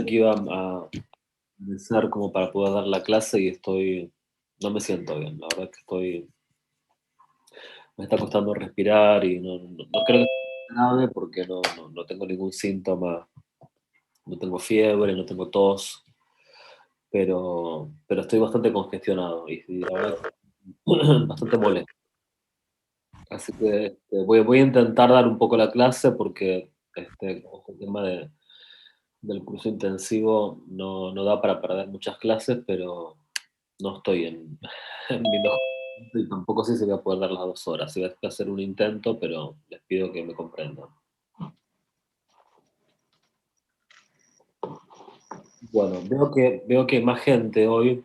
que iba a empezar como para poder dar la clase y no me siento bien, la verdad que me está costando respirar y no creo que sea grave porque no tengo ningún síntoma, no tengo fiebre, no tengo tos, pero estoy bastante congestionado y la verdad que bastante molesto. Así que voy a intentar dar un poco la clase porque como es el tema del curso intensivo no da para perder muchas clases, pero no estoy en mi mejor momento y tampoco sé si voy a poder dar las 2 horas. Sí, voy a hacer un intento, pero les pido que me comprendan. Bueno, veo que hay más gente hoy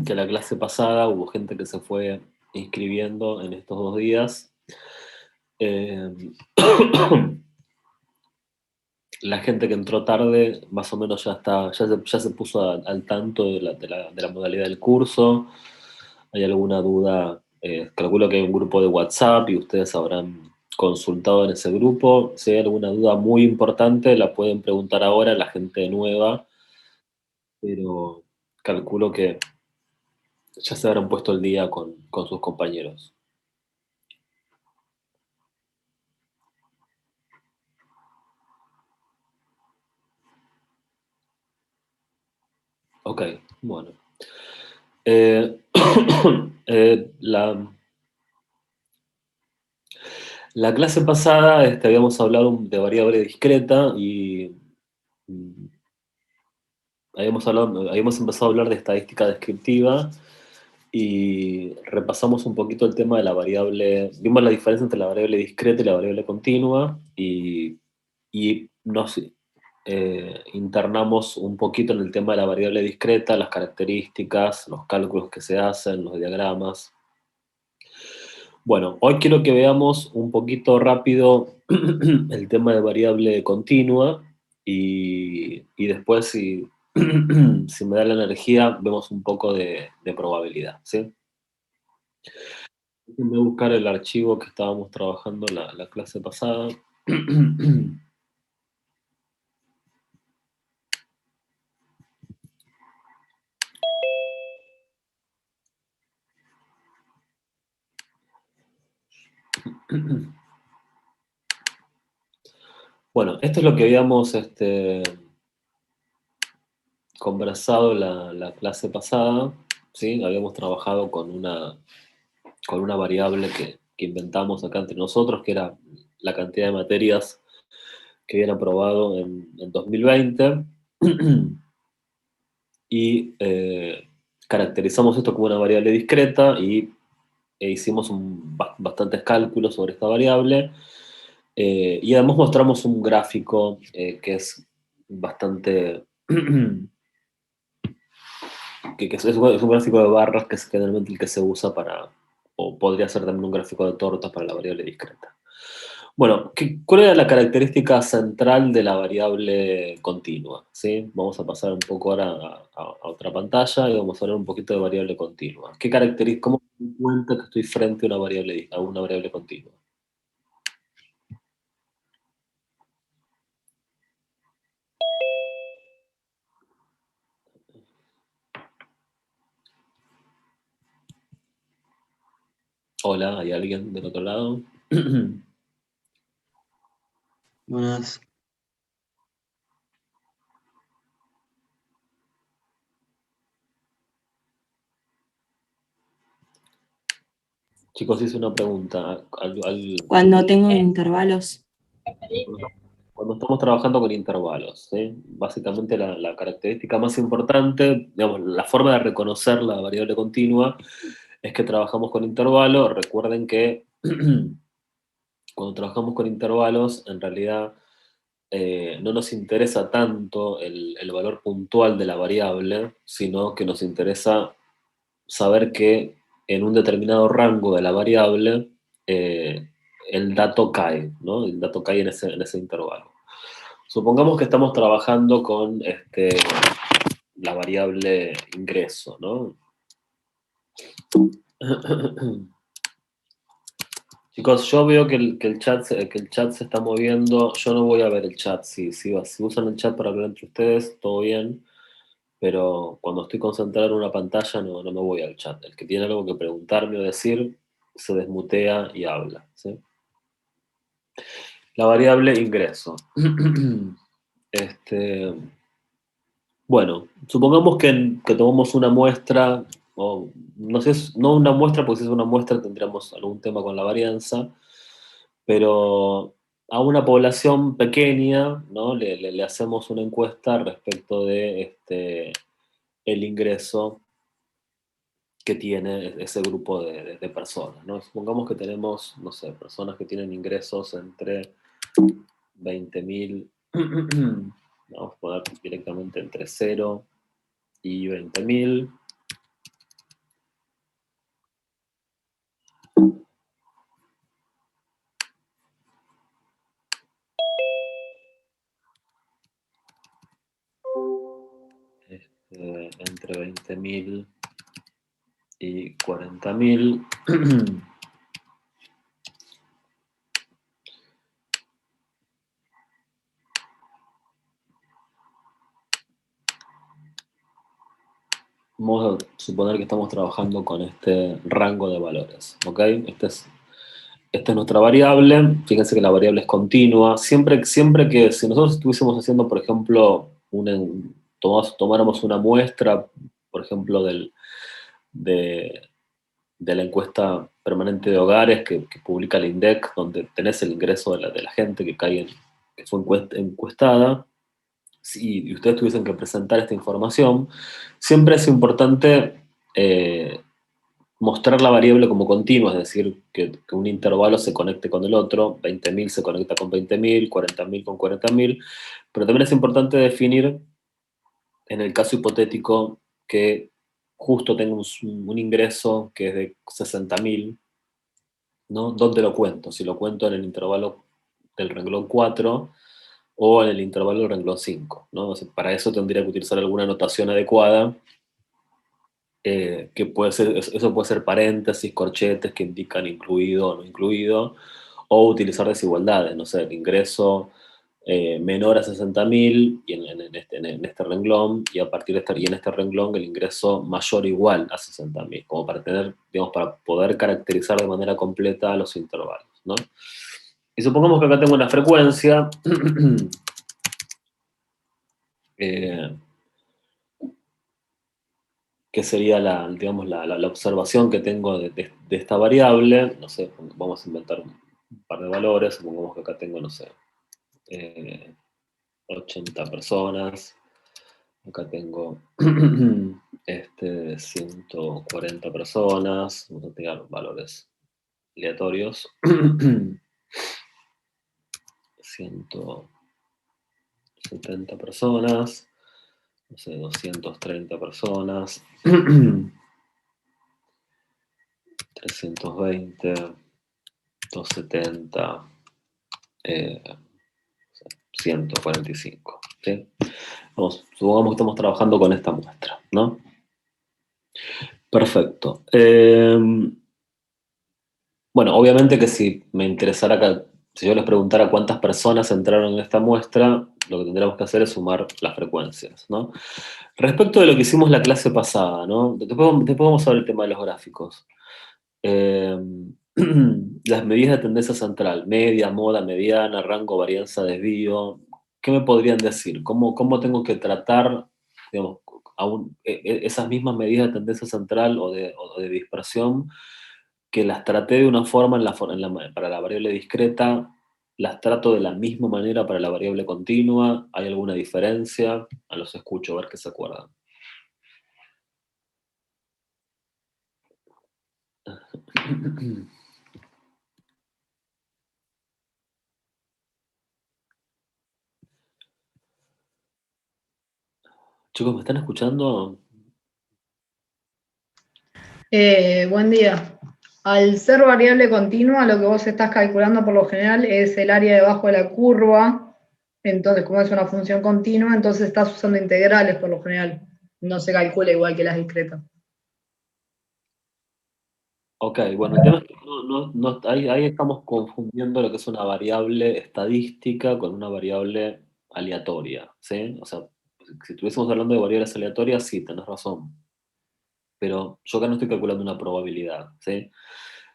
que la clase pasada. Hubo gente que se fue inscribiendo en estos 2 días. Eh, la gente que entró tarde más o menos ya se puso al tanto de la modalidad del curso. ¿Hay alguna duda? Calculo que hay un grupo de WhatsApp y ustedes habrán consultado en ese grupo. Si hay alguna duda muy importante, la pueden preguntar ahora a la gente nueva, pero calculo que ya se habrán puesto el día con sus compañeros. Ok, bueno. Eh, la clase pasada habíamos hablado de variable discreta y mm, habíamos empezado a hablar de estadística descriptiva y repasamos un poquito el tema de la variable, vimos la diferencia entre la variable discreta y la variable continua y nos internamos un poquito en el tema de la variable discreta, las características, los cálculos que se hacen, los diagramas. Bueno, hoy quiero que veamos un poquito rápido el tema de variable continua y después, si, si me da la energía, vemos un poco de probabilidad, ¿sí? Voy a buscar el archivo que estábamos trabajando la clase pasada. Bueno, esto es lo que habíamos conversado la clase pasada, ¿sí? Habíamos trabajado con una variable que inventamos acá entre nosotros, que era la cantidad de materias que habían aprobado en 2020, y caracterizamos esto como una variable discreta e hicimos bastantes cálculos sobre esta variable, y además mostramos un gráfico que es bastante... es un gráfico de barras que es generalmente el que se usa o podría ser también un gráfico de tortas para la variable discreta. Bueno, ¿cuál era la característica central de la variable continua? ¿Sí? Vamos a pasar un poco ahora a otra pantalla y vamos a hablar un poquito de variable continua. ¿Cómo me doy cuenta que estoy frente a una variable continua? Hola, ¿hay alguien del otro lado? Buenas. Chicos, hice una pregunta. Cuando tengo intervalos. Cuando estamos trabajando con intervalos, ¿sí? Básicamente la característica más importante, digamos, la forma de reconocer la variable continua es que trabajamos con intervalos. Recuerden que cuando trabajamos con intervalos, en realidad no nos interesa tanto el valor puntual de la variable, sino que nos interesa saber que en un determinado rango de la variable el dato cae, ¿no? El dato cae en ese intervalo. Supongamos que estamos trabajando con la variable ingreso, ¿no? Chicos, yo veo que el chat se está moviendo. Yo no voy a ver el chat. Si usan el chat para hablar entre ustedes, todo bien. Pero cuando estoy concentrado en una pantalla, no me voy al chat. El que tiene algo que preguntarme o decir, se desmutea y habla. ¿Sí? La variable ingreso. Este, bueno, supongamos que tomamos una muestra, o no sé, no una muestra, porque si es una muestra tendríamos algún tema con la varianza, pero a una población pequeña, ¿no? Le hacemos una encuesta respecto de el ingreso que tiene ese grupo de personas, ¿no? Supongamos que tenemos, no sé, personas que tienen ingresos entre 20.000, vamos a poner directamente entre 0 y 20.000. Entre 20.000 y 40.000. Vamos a suponer que estamos trabajando con este rango de valores, ¿ok? Esta es nuestra variable. Fíjense que la variable es continua. Siempre que, si nosotros estuviésemos haciendo, por ejemplo, tomáramos una muestra, por ejemplo, de, de la encuesta permanente de hogares que publica el INDEC, donde tenés el ingreso de la gente que fue encuestada, si ustedes tuviesen que presentar esta información, siempre es importante mostrar la variable como continua, es decir, que un intervalo se conecte con el otro, 20.000 se conecta con 20.000, 40.000 con 40.000, pero también es importante definir, en el caso hipotético, que justo tengo un ingreso que es de 60.000, ¿no? ¿Dónde lo cuento? Si lo cuento en el intervalo del renglón 4 o en el intervalo del renglón 5, ¿no? O sea, para eso tendría que utilizar alguna notación adecuada, que puede ser, eso puede ser paréntesis, corchetes que indican incluido o no incluido, o utilizar desigualdades, no sé, el ingreso menor a 60.000 y en este renglón, y a partir de y en este renglón el ingreso mayor o igual a 60.000, como para tener, digamos, para poder caracterizar de manera completa los intervalos, ¿no? Y supongamos que acá tengo una frecuencia eh, que sería digamos, la observación que tengo de esta variable. No sé, vamos a inventar un par de valores. Supongamos que acá tengo, no sé, 80 personas. Acá tengo 140 personas. Vamos a tirar valores aleatorios. 170 personas. No sé, 230 personas. 320, 270, 145. ¿Sí? Supongamos que estamos trabajando con esta muestra, ¿no? Perfecto. Bueno, obviamente que si me interesara, si yo les preguntara cuántas personas entraron en esta muestra, lo que tendríamos que hacer es sumar las frecuencias, ¿no? Respecto de lo que hicimos la clase pasada, ¿no? Después vamos a ver el tema de los gráficos. Eh, las medidas de tendencia central, media, moda, mediana, rango, varianza, desvío. ¿Qué me podrían decir? ¿Cómo tengo que tratar, digamos, esas mismas medidas de tendencia central o de dispersión, que las traté de una forma, para la variable discreta, las trato de la misma manera para la variable continua? ¿Hay alguna diferencia? A los escucho, a ver qué se acuerdan. Chicos, ¿me están escuchando? Buen día. Al ser variable continua, lo que vos estás calculando por lo general es el área debajo de la curva. Entonces, como es una función continua, entonces estás usando integrales por lo general. No se calcula igual que las discretas. Ok, bueno, el tema es que ahí estamos confundiendo lo que es una variable estadística con una variable aleatoria, ¿sí? O sea, si estuviésemos hablando de variables aleatorias, sí, tenés razón. Pero yo acá no estoy calculando una probabilidad, ¿sí?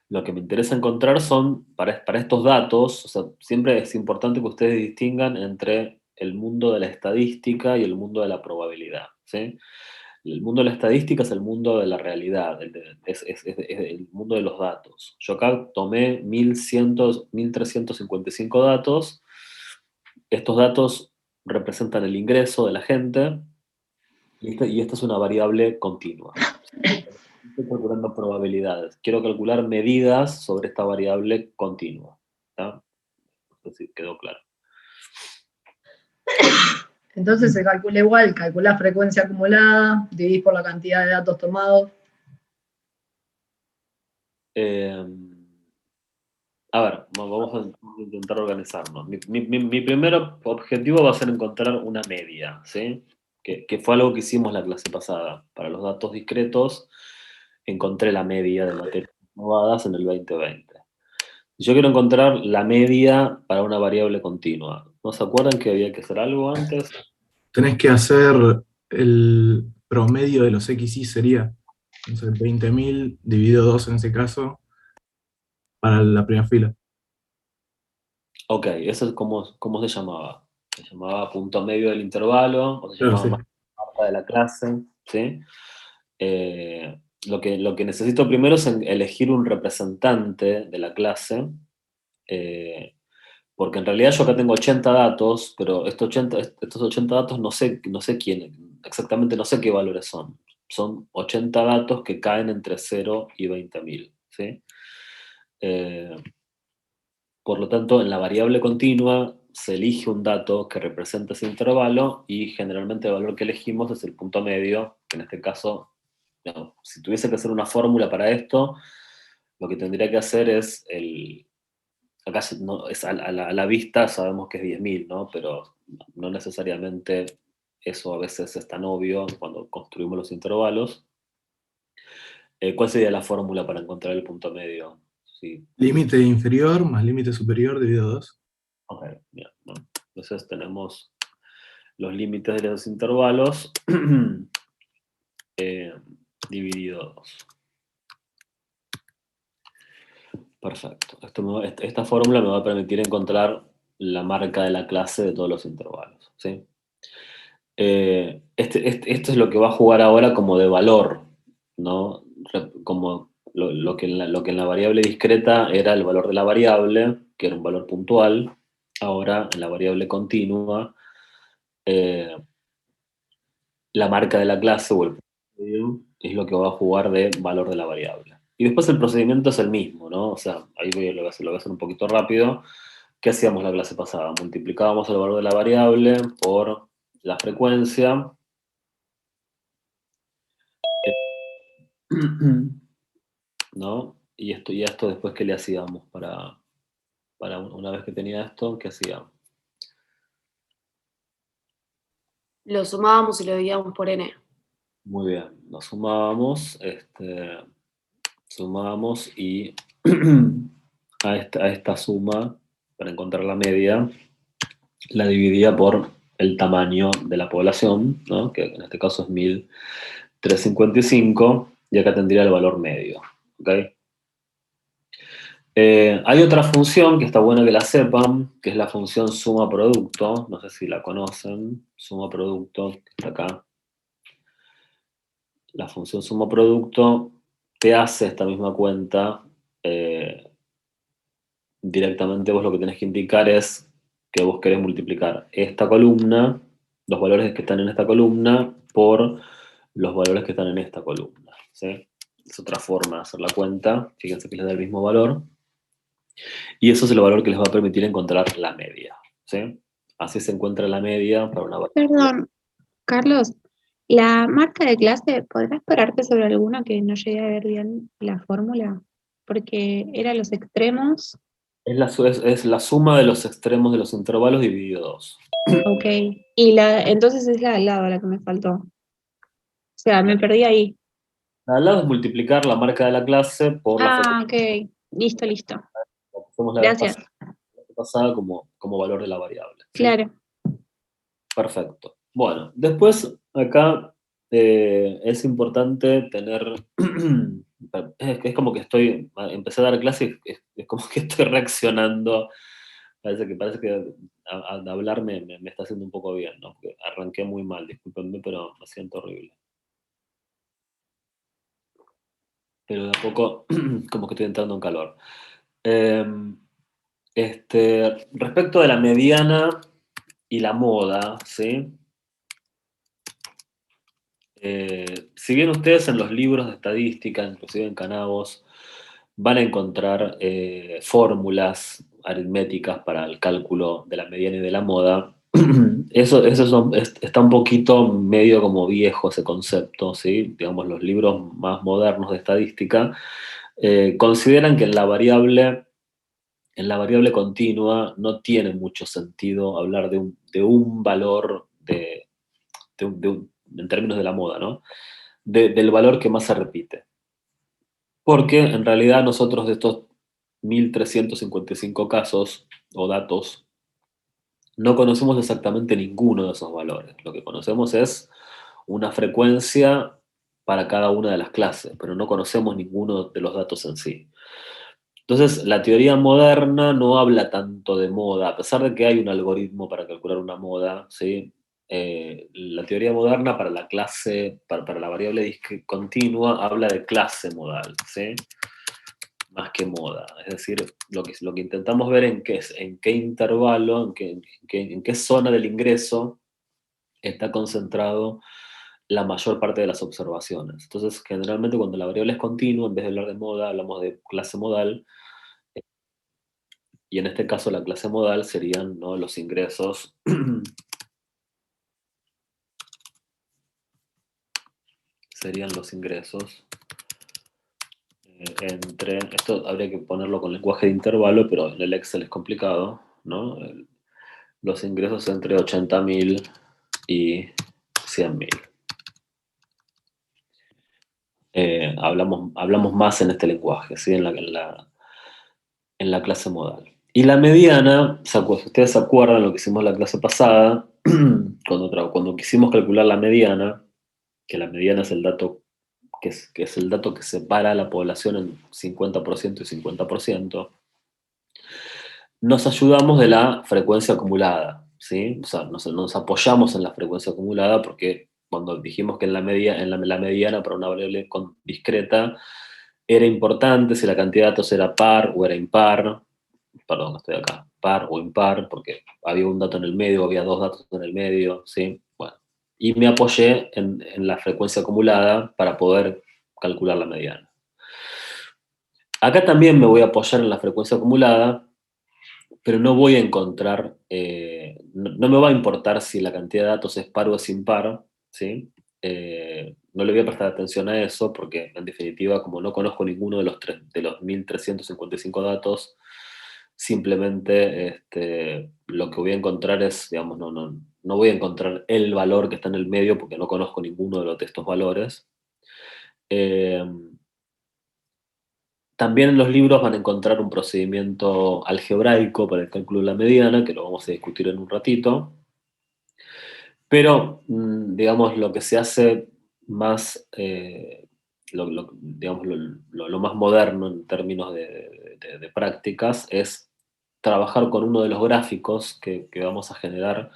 Lo que me interesa encontrar son, para estos datos, o sea, siempre es importante que ustedes distingan entre el mundo de la estadística y el mundo de la probabilidad, ¿sí? El mundo de la estadística es el mundo de la realidad, es el mundo de los datos. Yo acá tomé 1.355 datos. Estos datos representan el ingreso de la gente y esta es una variable continua. Estoy calculando probabilidades. Quiero calcular medidas sobre esta variable continua. ¿Está? No sé si quedó claro. Entonces se calcula igual, calculás frecuencia acumulada, dividís por la cantidad de datos tomados. A ver, vamos a intentar organizarnos. Mi primer objetivo va a ser encontrar una media, ¿sí? Que fue algo que hicimos la clase pasada. Para los datos discretos, encontré la media de materias renovadas en el 2020. Yo quiero encontrar la media para una variable continua. ¿No se acuerdan que había que hacer algo antes? Tenés que hacer el promedio de los XY sería, no sé, 20.000 dividido 2 en ese caso, para la primera fila. Ok, eso es cómo se llamaba. Se llamaba punto medio del intervalo, o se Claro, llamaba sí. marca de la clase, ¿sí? Lo que necesito primero es elegir un representante de la clase, eh, porque en realidad yo acá tengo 80 datos, pero estos 80 datos no sé quién, exactamente no sé qué valores son. Son 80 datos que caen entre 0 y 20.000, ¿sí? Eh, por lo tanto, en la variable continua se elige un dato que representa ese intervalo y generalmente el valor que elegimos es el punto medio, que en este caso, no, si tuviese que hacer una fórmula para esto, lo que tendría que hacer es acá a la vista sabemos que es 10.000, ¿no? Pero no necesariamente eso a veces es tan obvio cuando construimos los intervalos. ¿Cuál sería la fórmula para encontrar el punto medio? Sí. Límite inferior más límite superior dividido 2. Ok, bien, ¿no? Entonces tenemos los límites de los intervalos dividido 2. Perfecto. Esta fórmula me va a permitir encontrar la marca de la clase de todos los intervalos, ¿sí? Esto es lo que va a jugar ahora como de valor, ¿no? Como lo que en la variable discreta era el valor de la variable, que era un valor puntual, ahora en la variable continua, la marca de la clase o el promedio es lo que va a jugar de valor de la variable. Y después el procedimiento es el mismo, ¿no? O sea, ahí lo voy a hacer un poquito rápido. ¿Qué hacíamos la clase pasada? Multiplicábamos el valor de la variable por la frecuencia. ¿No? Y esto después, ¿qué le hacíamos para una vez que tenía esto, qué hacíamos? Lo sumábamos y lo dividíamos por n. Muy bien, nos sumábamos y a esta suma, para encontrar la media, la dividía por el tamaño de la población, ¿no? Que en este caso es 1.355, y acá tendría el valor medio, ¿ok? Hay otra función que está bueno que la sepan, que es la función suma producto, no sé si la conocen, suma producto, que está acá. La función suma producto te hace esta misma cuenta. Directamente vos lo que tenés que indicar es que vos querés multiplicar esta columna, los valores que están en esta columna, por los valores que están en esta columna, ¿sí? Es otra forma de hacer la cuenta, fíjense que les da el mismo valor. Y eso es el valor que les va a permitir encontrar la media, ¿sí? Así se encuentra la media para una variable. Perdón, Carlos, la marca de clase, ¿podrás pararte sobre alguno que no llegué a ver bien la fórmula? Porque era los extremos, Es la suma de los extremos de los intervalos dividido 2. ok, entonces es la de al lado la que me faltó. O sea, me perdí ahí. Al lado es multiplicar la marca de la clase por la frecuencia Ok. Listo, listo. que hacemos la Gracias. vez pasada como valor de la variable. ¿Sí? Claro. Perfecto. Bueno, después acá es importante tener, es como que empecé a dar clases, es como que estoy reaccionando, parece que al hablar me está haciendo un poco bien, ¿no? Porque arranqué muy mal, discúlpenme, pero me siento horrible. Pero de a poco como que estoy entrando en calor. Respecto de la mediana y la moda, ¿sí? Si bien ustedes en los libros de estadística, inclusive en Canavos, van a encontrar fórmulas aritméticas para el cálculo de la mediana y de la moda, está un poquito medio como viejo ese concepto, ¿sí? Digamos, los libros más modernos de estadística consideran que en la variable continua no tiene mucho sentido hablar de un valor en términos de la moda, ¿no? Del valor que más se repite. Porque en realidad nosotros de estos 1.355 casos o datos, no conocemos exactamente ninguno de esos valores. Lo que conocemos es una frecuencia para cada una de las clases, pero no conocemos ninguno de los datos en sí. Entonces, la teoría moderna no habla tanto de moda, a pesar de que hay un algoritmo para calcular una moda, ¿sí? La teoría moderna para la clase, para la variable continua, habla de clase modal, ¿sí? Más que moda. Es decir, lo que intentamos ver en qué intervalo, en qué zona del ingreso está concentrado la mayor parte de las observaciones. Entonces, generalmente cuando la variable es continua, en vez de hablar de moda, hablamos de clase modal, y en este caso la clase modal serían, ¿no?, los ingresos serían los ingresos esto habría que ponerlo con lenguaje de intervalo, pero en el Excel es complicado, ¿no? Los ingresos entre 80.000 y 100.000. Hablamos más en este lenguaje, ¿sí? En la clase modal. Y la mediana, ustedes se acuerdan lo que hicimos la clase pasada, cuando quisimos calcular la mediana, que la mediana es el dato que es el dato que separa a la población en 50% y 50%, nos ayudamos de la frecuencia acumulada, ¿sí? O sea, nos apoyamos en la frecuencia acumulada porque cuando dijimos que la mediana para una variable discreta era importante si la cantidad de datos era par o era impar, perdón, estoy acá, par o impar, porque había un dato en el medio, había dos datos en el medio, ¿sí? Bueno, y me apoyé en la frecuencia acumulada para poder calcular la mediana. Acá también me voy a apoyar en la frecuencia acumulada, pero no voy a encontrar, no me va a importar si la cantidad de datos es par o es impar, ¿sí? No le voy a prestar atención a eso porque, en definitiva, como no conozco ninguno de los 1.355 datos, simplemente lo que voy a encontrar es, digamos, no voy a encontrar el valor que está en el medio porque no conozco ninguno de estos valores. También en los libros van a encontrar un procedimiento algebraico para el cálculo de la mediana, que lo vamos a discutir en un ratito. Pero, digamos, lo que se hace más, digamos, lo más moderno en términos de prácticas es trabajar con uno de los gráficos que vamos a generar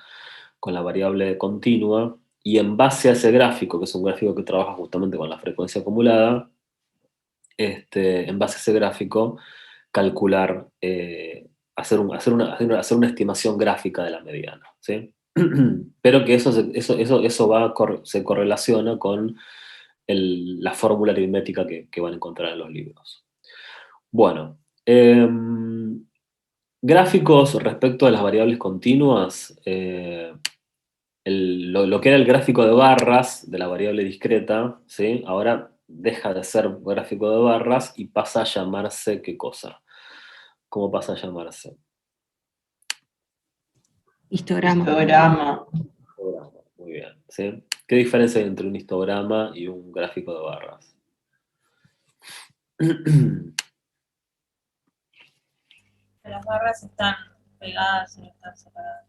con la variable continua, y en base a ese gráfico, que es un gráfico que trabaja justamente con la frecuencia acumulada, en base a ese gráfico, calcular, hacer una estimación gráfica de la mediana, ¿sí? Pero que eso se correlaciona con la fórmula aritmética que van a encontrar en los libros. Bueno, gráficos respecto a las variables continuas, lo que era el gráfico de barras de la variable discreta, ¿sí? Ahora deja de ser gráfico de barras y pasa a llamarse, ¿qué cosa? ¿Cómo pasa a llamarse? Histograma. Histograma. Histograma, muy bien, ¿sí? ¿Qué diferencia hay entre un histograma y un gráfico de barras? Las barras están pegadas y no están separadas.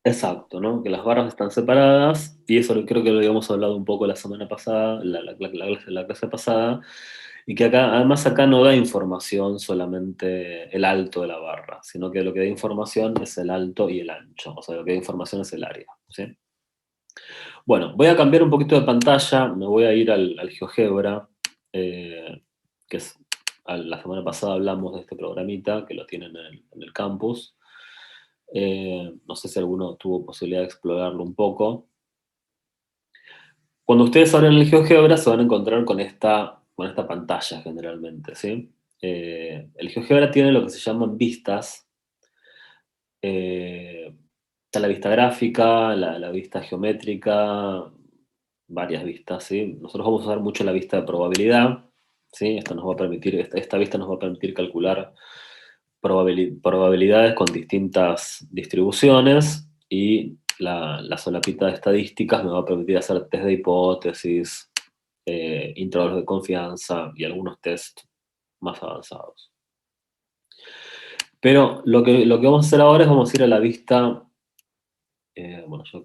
Exacto, ¿no? Que las barras están separadas, y eso creo que lo habíamos hablado un poco la semana pasada, la clase pasada, y que acá, además acá no da información solamente el alto de la barra, sino que lo que da información es el alto y el ancho, o sea, lo que da información es el área, ¿sí? Bueno, voy a cambiar un poquito de pantalla, me voy a ir al GeoGebra, que es, la semana pasada hablamos de este programita, que lo tienen en el campus. No sé si alguno tuvo posibilidad de explorarlo un poco. Cuando ustedes abren el GeoGebra se van a encontrar con esta pantalla generalmente, ¿sí? El GeoGebra tiene lo que se llaman vistas. Está la vista gráfica, la vista geométrica, varias vistas, ¿sí? Nosotros vamos a usar mucho la vista de probabilidad, ¿sí? Esta vista nos va a permitir calcular probabilidades con distintas distribuciones, y la solapita de estadísticas me va a permitir hacer test de hipótesis, intervalos de confianza y algunos test más avanzados. Pero lo que vamos a hacer ahora es vamos a ir a la vista, bueno, yo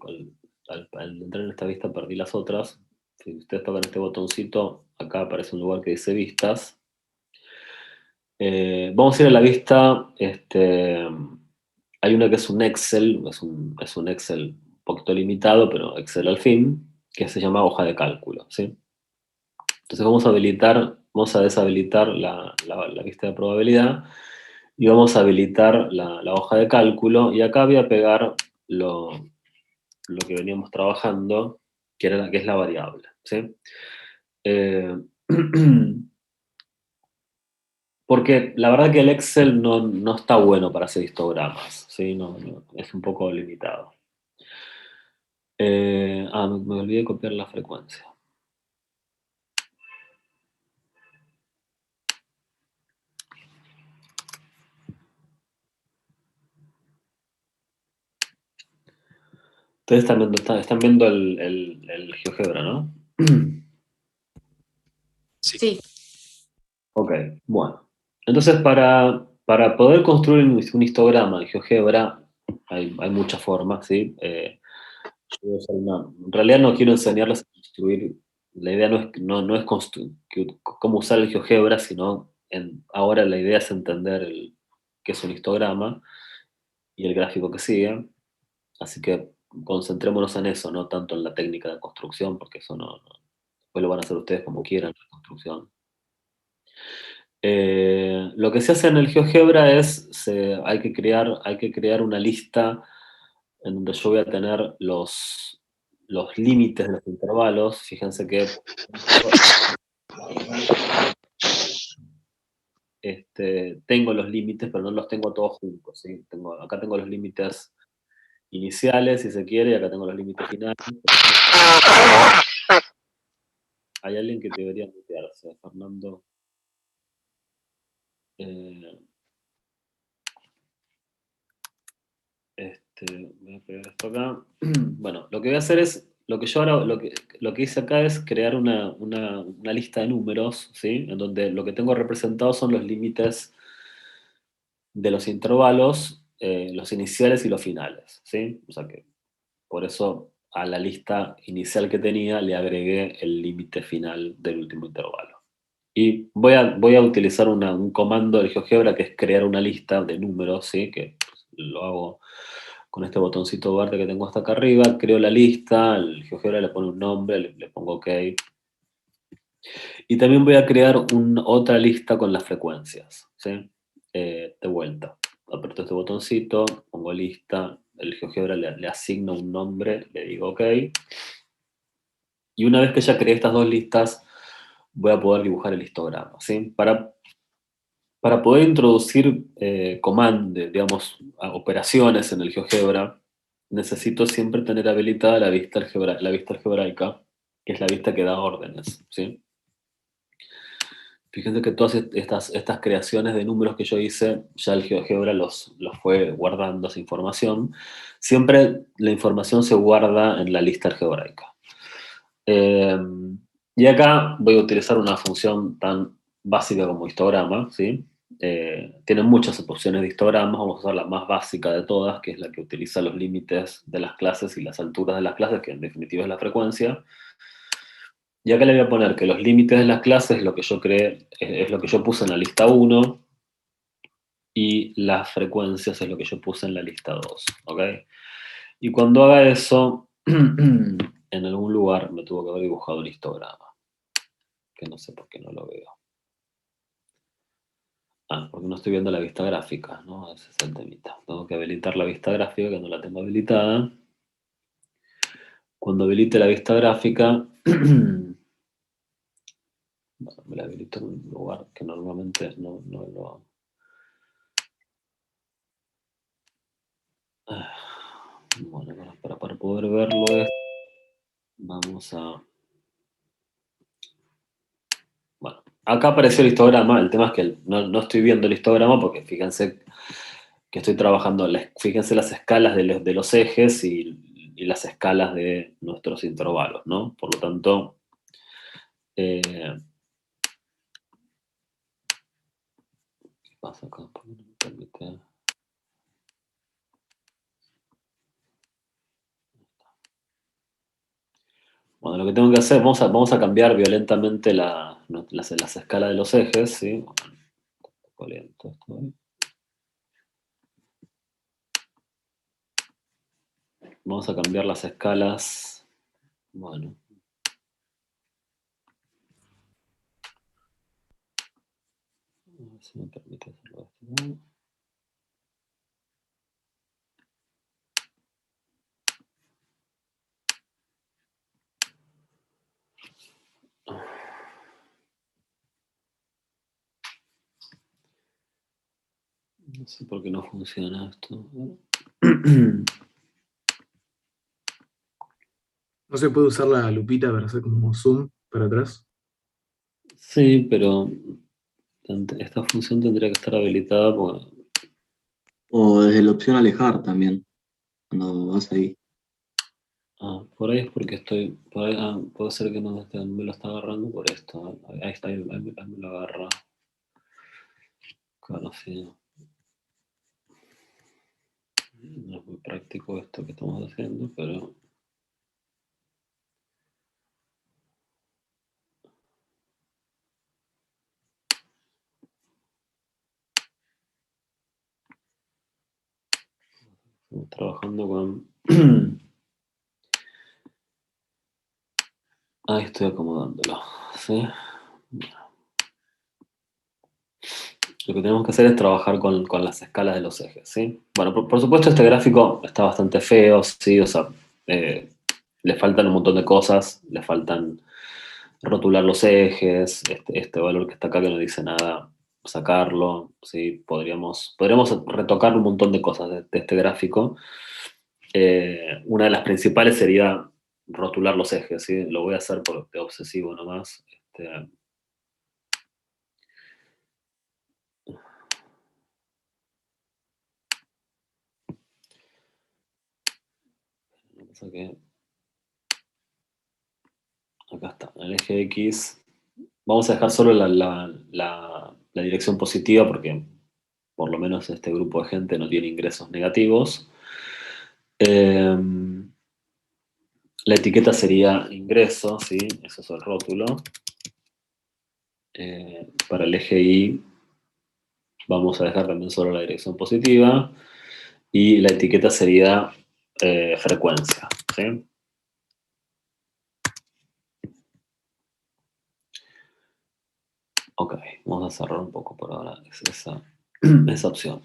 al entrar en esta vista perdí las otras. Si ustedes tocan este botoncito, acá aparece un lugar que dice vistas. Vamos a ir a la vista, hay una que es un Excel, es un Excel un poquito limitado, pero Excel al fin, que se llama hoja de cálculo, ¿sí? Entonces vamos a deshabilitar la vista de probabilidad y vamos a habilitar la hoja de cálculo, y acá voy a pegar lo que veníamos trabajando, que es la variable, ¿sí? Porque la verdad que el Excel no está bueno para hacer histogramas, ¿sí? Es un poco limitado. Me olvidé de copiar la frecuencia. Ustedes están viendo el GeoGebra, ¿no? Sí. Ok, bueno. Entonces, para poder construir un histograma en GeoGebra, hay muchas formas, ¿sí? Yo voy a usar en realidad no quiero enseñarles a construir, la idea no es cómo usar el GeoGebra, sino ahora la idea es entender qué es un histograma y el gráfico que sigue. Así que concentrémonos en eso, no tanto en la técnica de construcción, porque eso después lo van a hacer ustedes como quieran, la construcción. Lo que se hace en el GeoGebra es, hay que crear una lista en donde yo voy a tener los límites de los intervalos. Fíjense que tengo los límites, pero no los tengo todos juntos, ¿sí? Acá tengo los límites iniciales, si se quiere, y acá tengo los límites finales. Hay alguien que debería mutearse, Fernando. Voy a pegar esto acá. Bueno, lo que voy a hacer es, lo que hice acá es crear una lista de números, ¿sí? En donde lo que tengo representado son los límites de los intervalos, los iniciales y los finales, ¿sí? O sea que por eso a la lista inicial que tenía le agregué el límite final del último intervalo. Y voy a utilizar un comando del GeoGebra que es crear una lista de números, ¿sí? Que lo hago con este botoncito verde que tengo hasta acá arriba. Creo la lista, el GeoGebra le pone un nombre, le pongo OK. Y también voy a crear otra lista con las frecuencias, ¿sí? De vuelta. Aprieto este botoncito, pongo lista, el GeoGebra le asigna un nombre, le digo OK. Y una vez que ya creé estas dos listas, voy a poder dibujar el histograma, ¿sí? Para poder introducir digamos, operaciones en el GeoGebra, necesito siempre tener habilitada la vista algebraica, que es la vista que da órdenes, ¿sí? Fíjense que todas estas creaciones de números que yo hice, ya el GeoGebra los fue guardando esa información. Siempre la información se guarda en la lista algebraica. Y acá voy a utilizar una función tan básica como histograma, ¿sí? Tienen muchas opciones de histogramas, vamos a usar la más básica de todas, que es la que utiliza los límites de las clases y las alturas de las clases, que en definitiva es la frecuencia. Y acá le voy a poner que los límites de las clases es lo que yo creé, es lo que yo puse en la lista 1, y las frecuencias es lo que yo puse en la lista 2, ¿ok? Y cuando haga eso, en algún lugar me tuvo que haber dibujado un histograma, que no sé por qué no lo veo. Ah, porque no estoy viendo la vista gráfica, ¿no? Ese es el temita. Tengo que habilitar la vista gráfica, que no la tengo habilitada. Cuando habilite la vista gráfica, bueno, me la habilito en un lugar que normalmente no lo... Bueno, para poder verlo vamos a... Bueno, acá apareció el histograma, el tema es que no estoy viendo el histograma porque fíjense que estoy trabajando, fíjense las escalas de los ejes y las escalas de nuestros intervalos, ¿no? Por lo tanto, ¿qué pasa acá? ¿Por qué no me permite? Bueno, lo que tengo que hacer, vamos a cambiar violentamente las escalas de los ejes, ¿sí? Bueno, un poco lento esto, ¿eh? Vamos a cambiar las escalas. Bueno. A ver si me permite hacerlo de este modo. No sé por qué no funciona esto. ¿No se puede usar la lupita para hacer como zoom para atrás? Sí, pero esta función tendría que estar habilitada porque... O desde la opción alejar también, cuando vas ahí. Ah, por ahí es porque estoy... Por ahí, puede ser que no me lo está agarrando por esto. Ahí está, ahí me lo agarra. Claro, sí. No es muy práctico esto que estamos haciendo, pero... Estamos trabajando con... Ahí estoy acomodándolo, ¿sí? Lo que tenemos que hacer es trabajar con las escalas de los ejes, ¿sí? Bueno, por supuesto este gráfico está bastante feo, ¿sí? O sea, le faltan un montón de cosas, le faltan rotular los ejes, este valor que está acá que no dice nada, sacarlo, ¿sí? Podríamos retocar un montón de cosas de este gráfico. Una de las principales sería rotular los ejes, ¿sí? Lo voy a hacer de obsesivo nomás. Pasa que acá está, el eje X. Vamos a dejar solo la dirección positiva porque por lo menos este grupo de gente no tiene ingresos negativos. La etiqueta sería ingreso, ¿sí? Eso es el rótulo. Para el eje Y vamos a dejar también solo la dirección positiva. Y la etiqueta sería frecuencia, ¿sí? Ok, vamos a cerrar un poco por ahora esa opción.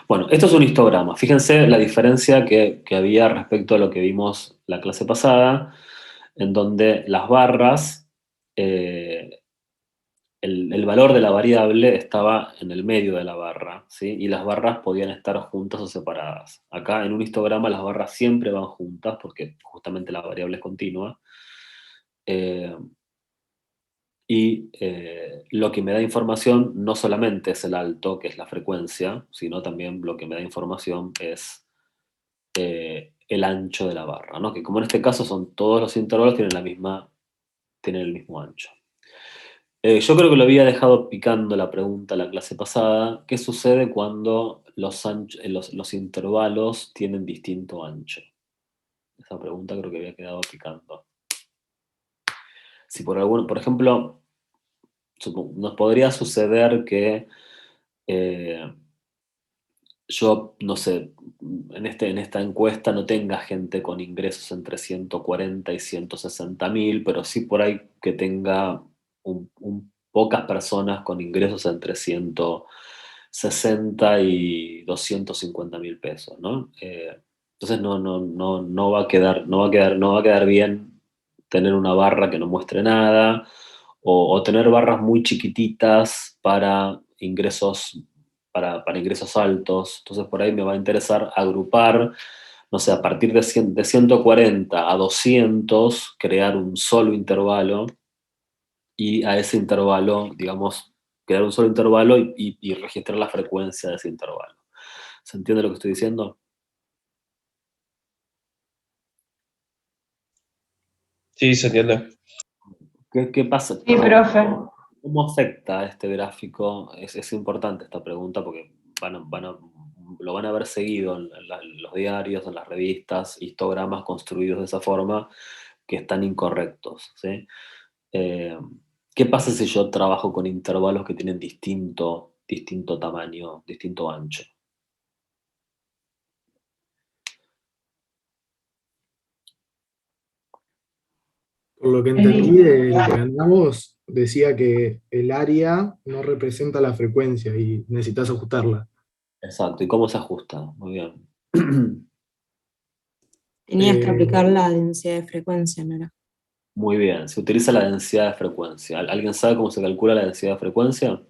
Bueno, esto es un histograma. Fíjense la diferencia que había respecto a lo que vimos la clase pasada, en donde las barras, el valor de la variable estaba en el medio de la barra, ¿sí? Y las barras podían estar juntas o separadas. Acá en un histograma las barras siempre van juntas porque justamente la variable es continua. Lo que me da información no solamente es el alto, que es la frecuencia, sino también lo que me da información es el ancho de la barra, ¿no? Que como en este caso son todos los intervalos tienen la misma tienen el mismo ancho. Yo creo que lo había dejado picando la pregunta la clase pasada. ¿Qué sucede cuando los intervalos tienen distinto ancho? Esa pregunta creo que había quedado picando. Si por ejemplo, nos podría suceder que yo, no sé, en esta encuesta no tenga gente con ingresos entre 140 y 160 mil, pero sí por ahí que tenga pocas personas con ingresos entre 160 y 250 mil pesos, ¿no? Entonces no va a quedar, no va a quedar bien tener una barra que no muestre nada, o tener barras muy chiquititas para ingresos altos. Entonces por ahí me va a interesar agrupar, no sé, a partir de 140 a 200, crear un solo intervalo, y a ese intervalo, digamos, crear un solo intervalo y registrar la frecuencia de ese intervalo. ¿Se entiende lo que estoy diciendo? Sí, se entiende. ¿Qué pasa? Sí, profe. ¿Cómo afecta este gráfico? Es importante esta pregunta porque lo van a haber seguido en los diarios, en las revistas, histogramas construidos de esa forma que están incorrectos, ¿sí? Eh, ¿Qué pasa si yo trabajo con intervalos que tienen distinto tamaño, distinto ancho? Por lo que entendí de lo que ganamos, decía que el área no representa la frecuencia y necesitas ajustarla. Exacto. ¿Y cómo se ajusta? Muy bien. Tenías que Eh, aplicar la densidad de frecuencia, ¿no era? Muy bien. Se utiliza la densidad de frecuencia. ¿Alguien sabe cómo se calcula la densidad de frecuencia?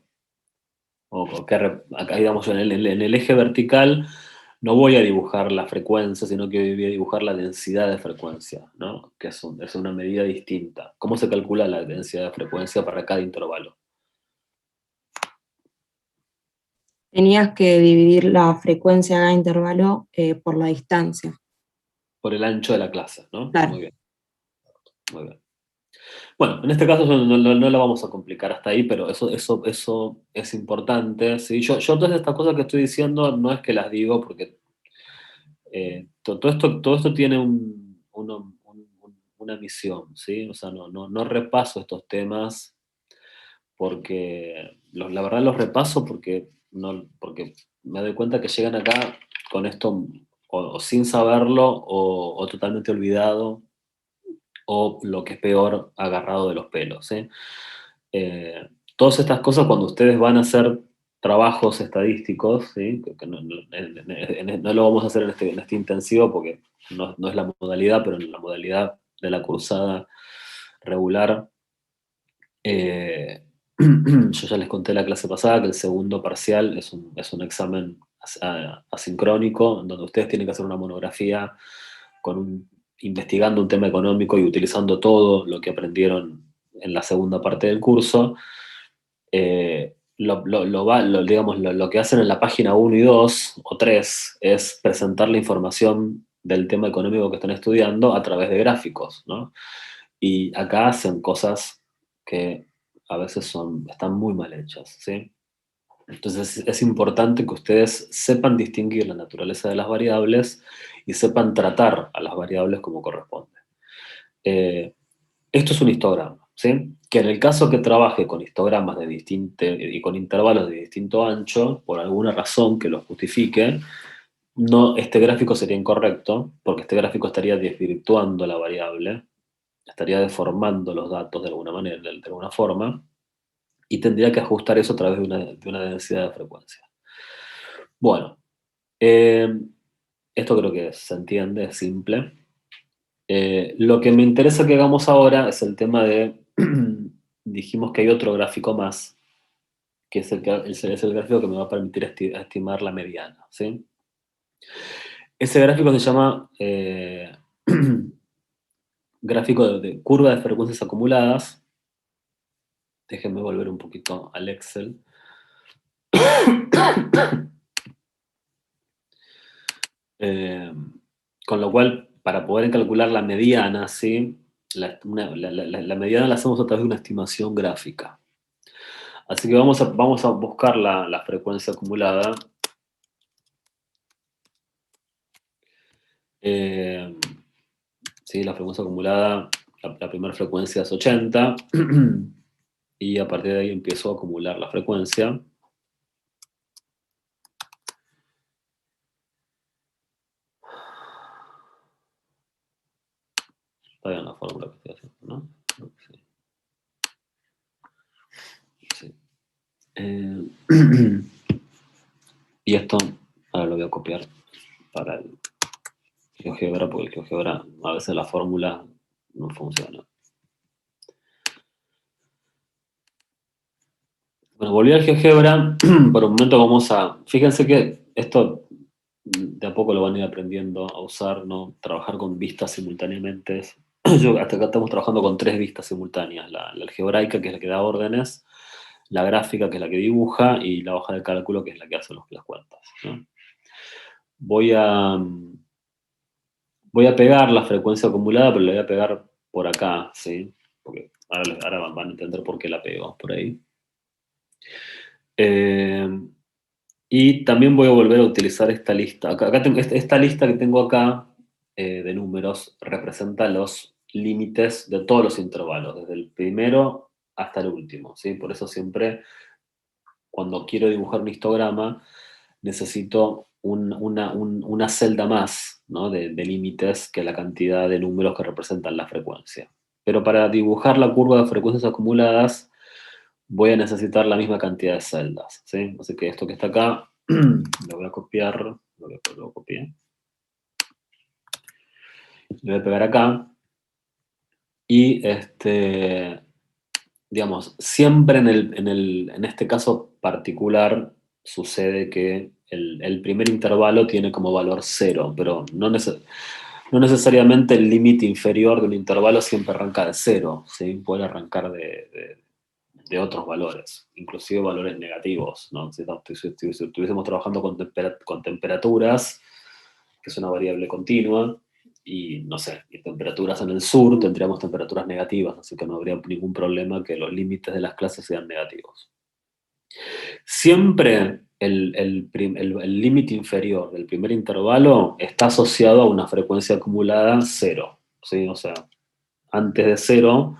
Acá, digamos, en el eje vertical no voy a dibujar la frecuencia, sino que voy a dibujar la densidad de frecuencia, ¿no? Que es una medida distinta. ¿Cómo se calcula la densidad de frecuencia para cada intervalo? Tenías que dividir la frecuencia de cada intervalo por la distancia. Por el ancho de la clase, ¿no? Claro. Muy bien. Muy bien. Bueno, en este caso no lo vamos a complicar hasta ahí, pero eso es importante, ¿sí? Yo todas estas cosas que estoy diciendo no es que las digo porque todo esto tiene una misión, ¿sí? O sea, no repaso estos temas porque, la verdad los repaso porque me doy cuenta que llegan acá con esto o sin saberlo o totalmente olvidado, o lo que es peor, agarrado de los pelos, ¿sí? Todas estas cosas cuando ustedes van a hacer trabajos estadísticos, ¿sí? Que no lo vamos a hacer en este intensivo porque no es la modalidad, pero en la modalidad de la cursada regular, yo ya les conté la clase pasada que el segundo parcial es un examen asincrónico, en donde ustedes tienen que hacer una monografía investigando un tema económico y utilizando todo lo que aprendieron en la segunda parte del curso. Digamos, lo que hacen en la página 1 y 2 o 3 es presentar la información del tema económico que están estudiando a través de gráficos, ¿no? Y acá hacen cosas que a veces están muy mal hechas, ¿sí? Entonces es importante que ustedes sepan distinguir la naturaleza de las variables y sepan tratar a las variables como corresponde. Esto es un histograma, ¿sí? Que en el caso que trabaje con histogramas y con intervalos de distinto ancho, por alguna razón que lo justifique, este gráfico sería incorrecto, porque este gráfico estaría desvirtuando la variable, estaría deformando los datos de alguna manera, de alguna forma, y tendría que ajustar eso a través de una densidad de frecuencia. Bueno, esto creo que se entiende, es simple. Lo que me interesa que hagamos ahora es el tema de, dijimos que hay otro gráfico más, que es el gráfico que me va a permitir estimar la mediana, ¿sí? Ese gráfico se llama gráfico de curva de frecuencias acumuladas. Déjenme volver un poquito al Excel. Con lo cual, para poder calcular la mediana, ¿sí? la mediana la hacemos a través de una estimación gráfica. Así que vamos a buscar la frecuencia acumulada. Sí, la frecuencia acumulada, la primera frecuencia es 80, y a partir de ahí empiezo a acumular la frecuencia. Está bien la fórmula que estoy haciendo, ¿no? Sí. Sí. Y esto ahora lo voy a copiar para el GeoGebra, porque el GeoGebra a veces la fórmula no funciona. Bueno, volví al GeoGebra. Por un momento vamos a... Fíjense que esto de a poco lo van a ir aprendiendo a usar, ¿no? Trabajar con vistas simultáneamente. Hasta acá estamos trabajando con 3 vistas simultáneas. La algebraica, que es la que da órdenes, la gráfica, que es la que dibuja, y la hoja de cálculo, que es la que hace las cuentas, ¿no? Voy a pegar la frecuencia acumulada, pero la voy a pegar por acá, ¿sí? Porque ahora van a entender por qué la pego por ahí. Y también voy a volver a utilizar esta lista. Acá tengo esta lista que tengo acá de números, representa los límites de todos los intervalos, desde el primero hasta el último, ¿sí? Por eso siempre, cuando quiero dibujar un histograma, necesito una celda más, ¿no? de límites que la cantidad de números que representan la frecuencia. Pero para dibujar la curva de frecuencias acumuladas, voy a necesitar la misma cantidad de celdas, ¿sí? Así que esto que está acá, lo voy a copiar, lo copié. Lo voy a pegar acá. Y, digamos, siempre en este caso particular sucede que el primer intervalo tiene como valor 0, pero no necesariamente el límite inferior de un intervalo siempre arranca de 0, ¿sí? Puede arrancar de otros valores, inclusive valores negativos, ¿no? Si estuviésemos trabajando con temperaturas, que es una variable continua, y no sé, y temperaturas en el sur, tendríamos temperaturas negativas, así que no habría ningún problema que los límites de las clases sean negativos. Siempre el límite inferior del primer intervalo está asociado a una frecuencia acumulada 0, ¿sí? O sea, antes de 0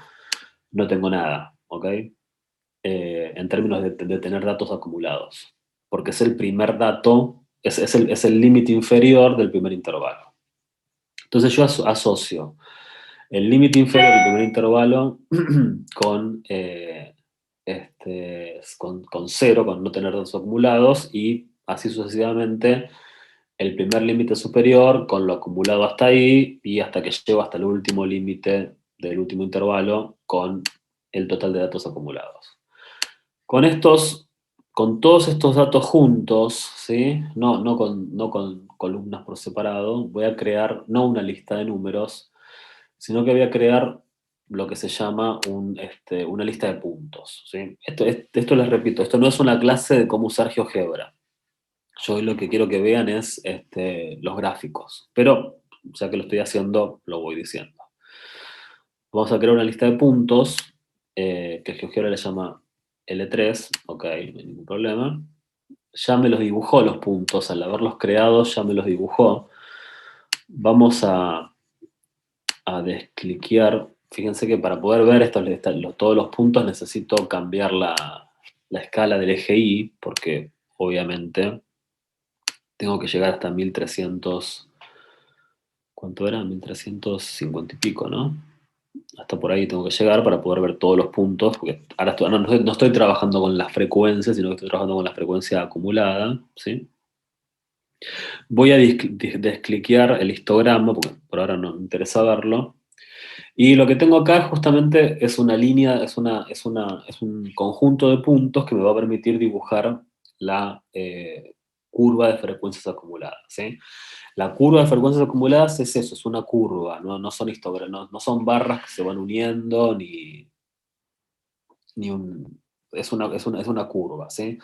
no tengo nada, ¿ok? En términos de tener datos acumulados, porque es el primer dato, es el límite inferior del primer intervalo. Entonces yo asocio el límite inferior del primer intervalo con 0, con no tener datos acumulados, y así sucesivamente el primer límite superior con lo acumulado hasta ahí, y hasta que llego hasta el último límite del último intervalo con el total de datos acumulados. Con todos estos datos juntos, ¿sí? No con columnas por separado, voy a crear no una lista de números, sino que voy a crear lo que se llama una lista de puntos, ¿sí? Esto les repito, esto no es una clase de cómo usar GeoGebra. Yo hoy lo que quiero que vean es los gráficos, pero ya que lo estoy haciendo, lo voy diciendo. Vamos a crear una lista de puntos, que GeoGebra le llama L3, ok, no hay ningún problema. Ya me los dibujó los puntos, al haberlos creado ya me los dibujó. Vamos a descliquear. Fíjense que para poder ver todos los puntos necesito cambiar la escala del eje Y, porque obviamente tengo que llegar hasta 1300, ¿cuánto era? 1350 y pico, ¿no? Hasta por ahí tengo que llegar para poder ver todos los puntos, porque ahora no estoy trabajando con las frecuencias, sino que estoy trabajando con la frecuencia acumulada, ¿sí? Voy a descliquear el histograma, porque por ahora no me interesa verlo. Y lo que tengo acá justamente es una línea, es un conjunto de puntos que me va a permitir dibujar la curva de frecuencias acumuladas, ¿sí? La curva de frecuencias acumuladas es eso, es una curva, no son histogramas, no son barras que se van uniendo, es una curva, ¿sí?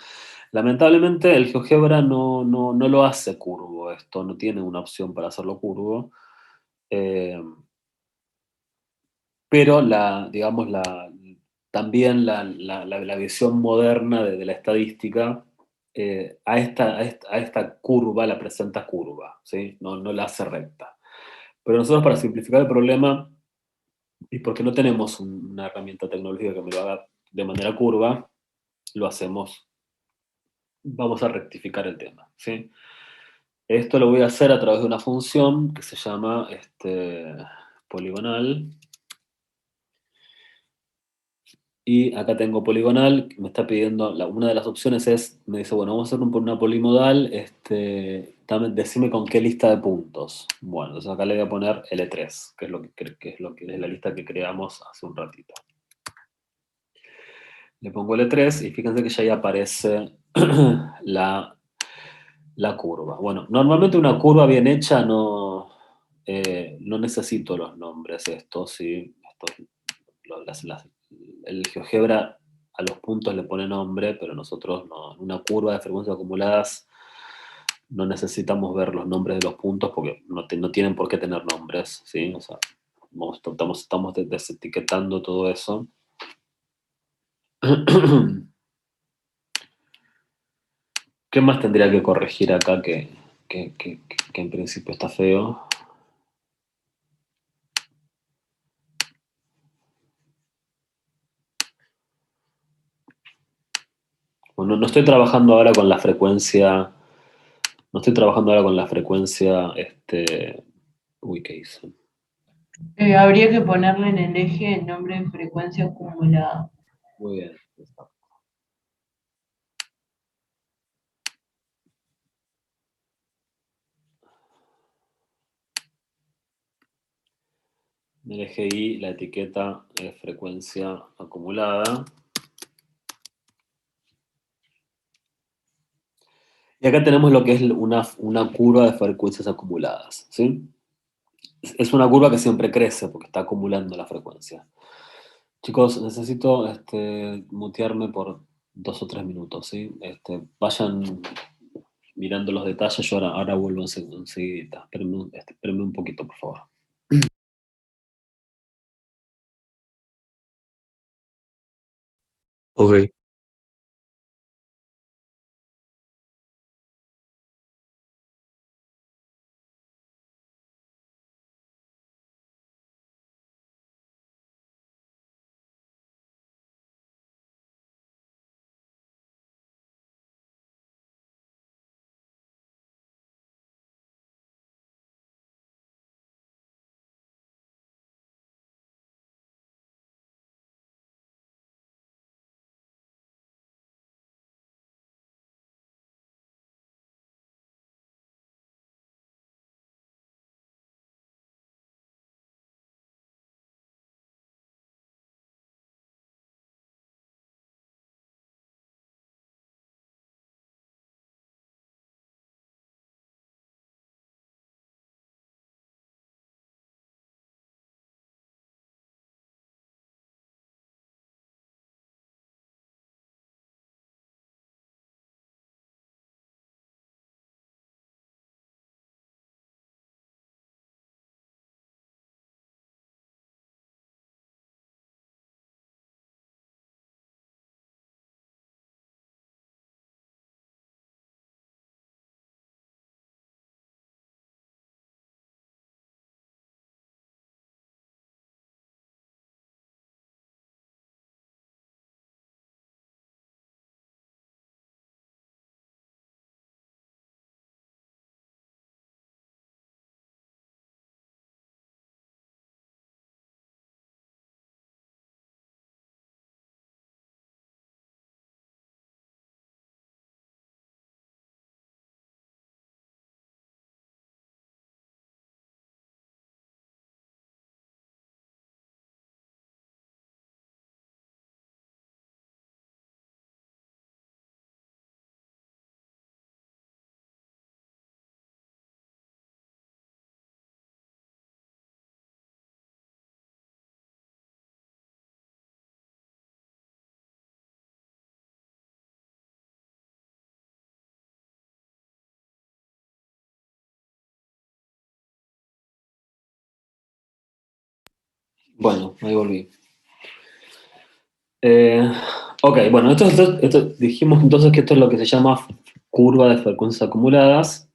Lamentablemente el GeoGebra no lo hace curvo esto, no tiene una opción para hacerlo curvo. pero digamos, también la visión moderna de la estadística a esta curva la presenta curva, ¿sí? No la hace recta. Pero nosotros, para simplificar el problema, y porque no tenemos una herramienta tecnológica que me lo haga de manera curva, lo hacemos, vamos a rectificar el tema, ¿sí? Esto lo voy a hacer a través de una función que se llama poligonal. Y acá tengo poligonal, que me está pidiendo, una de las opciones me dice, bueno, vamos a hacer una polimodal, decime con qué lista de puntos. Bueno, entonces acá le voy a poner L3, que es la lista que creamos hace un ratito. Le pongo L3 y fíjense que ya ahí aparece la curva. Bueno, normalmente una curva bien hecha no necesito los nombres estos, ¿sí? El GeoGebra a los puntos le pone nombre, pero nosotros no. En una curva de frecuencias acumuladas no necesitamos ver los nombres de los puntos porque no tienen por qué tener nombres, ¿sí? O sea, estamos desetiquetando todo eso. ¿Qué más tendría que corregir acá que en principio está feo? Bueno, no estoy trabajando ahora con la frecuencia. No estoy trabajando ahora con la frecuencia. Uy, ¿qué hice? Habría que ponerle en el eje el nombre de frecuencia acumulada. Muy bien. En el eje Y la etiqueta es frecuencia acumulada. Y acá tenemos lo que es una curva de frecuencias acumuladas, ¿sí? Es una curva que siempre crece porque está acumulando la frecuencia. Chicos, necesito mutearme por 2 o 3 minutos, ¿sí? Vayan mirando los detalles, yo ahora vuelvo enseguida. Espérenme un poquito, por favor. Ok. Bueno, ahí volví. Ok, bueno, esto dijimos entonces que esto es lo que se llama curva de frecuencias acumuladas,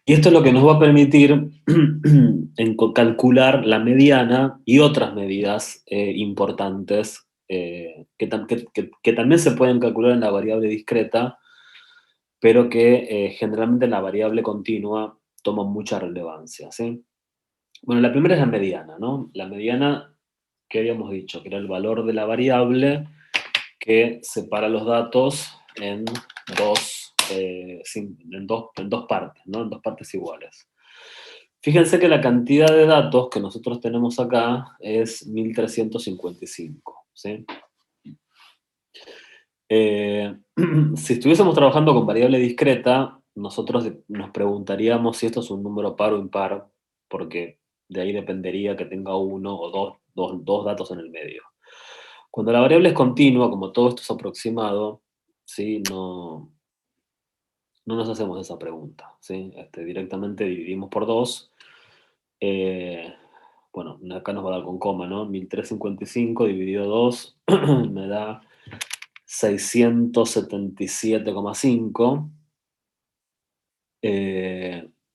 y esto es lo que nos va a permitir calcular la mediana y otras medidas importantes que también se pueden calcular en la variable discreta, pero que generalmente en la variable continua toman mucha relevancia, ¿sí? Bueno, la primera es la mediana, ¿no? La mediana, que habíamos dicho, que era el valor de la variable que separa los datos en dos partes, ¿no? En dos partes iguales. Fíjense que la cantidad de datos que nosotros tenemos acá es 1355, ¿sí? Si estuviésemos trabajando con variable discreta, nosotros nos preguntaríamos si esto es un número par o impar, porque de ahí dependería que tenga uno o dos datos en el medio. Cuando la variable es continua, como todo esto es aproximado, ¿sí? No nos hacemos esa pregunta, ¿sí? Directamente dividimos por 2. Bueno, acá nos va a dar con coma, ¿no? 1355 dividido 2 me da 677,5.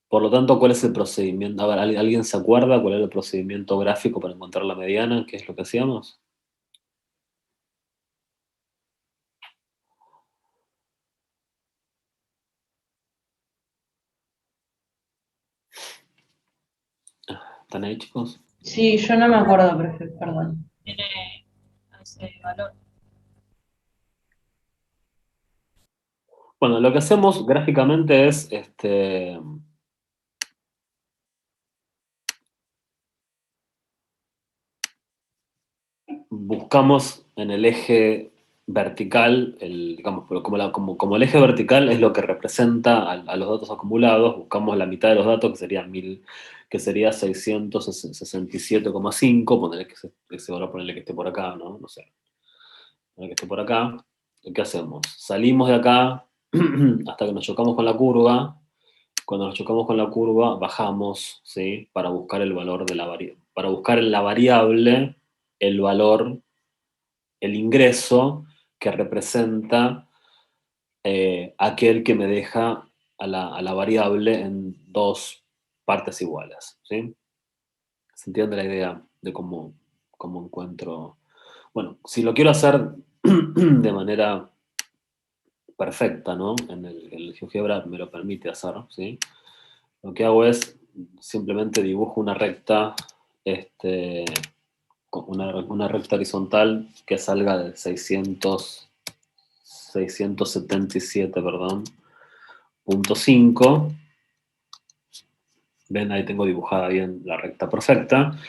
Por lo tanto, ¿cuál es el procedimiento? A ver, ¿alguien se acuerda cuál era el procedimiento gráfico para encontrar la mediana? ¿Qué es lo que hacíamos? ¿Están ahí, chicos? Sí, yo no me acuerdo, profe, perdón. Tiene ese valor. Bueno, lo que hacemos gráficamente es buscamos en el eje vertical, digamos, pero como el eje vertical es lo que representa a los datos acumulados, buscamos la mitad de los datos, que sería 667,5, ponerle que ese valor, ponerle que esté por acá, ¿no? No sé. Ponerle que esté por acá. ¿Qué hacemos? Salimos de acá hasta que nos chocamos con la curva. Cuando nos chocamos con la curva, bajamos, ¿sí? Para buscar el valor de la variable. Para buscar en la variable el valor, el ingreso que representa aquel que me deja a la variable en dos partes iguales, ¿sí? ¿Se entiende la idea de cómo encuentro? Bueno, si lo quiero hacer de manera perfecta, ¿no? El GeoGebra me lo permite hacer, ¿sí? Lo que hago es simplemente dibujo una recta, una recta horizontal que salga de 677, perdón, punto 5. Ven, ahí tengo dibujada bien la recta perfecta.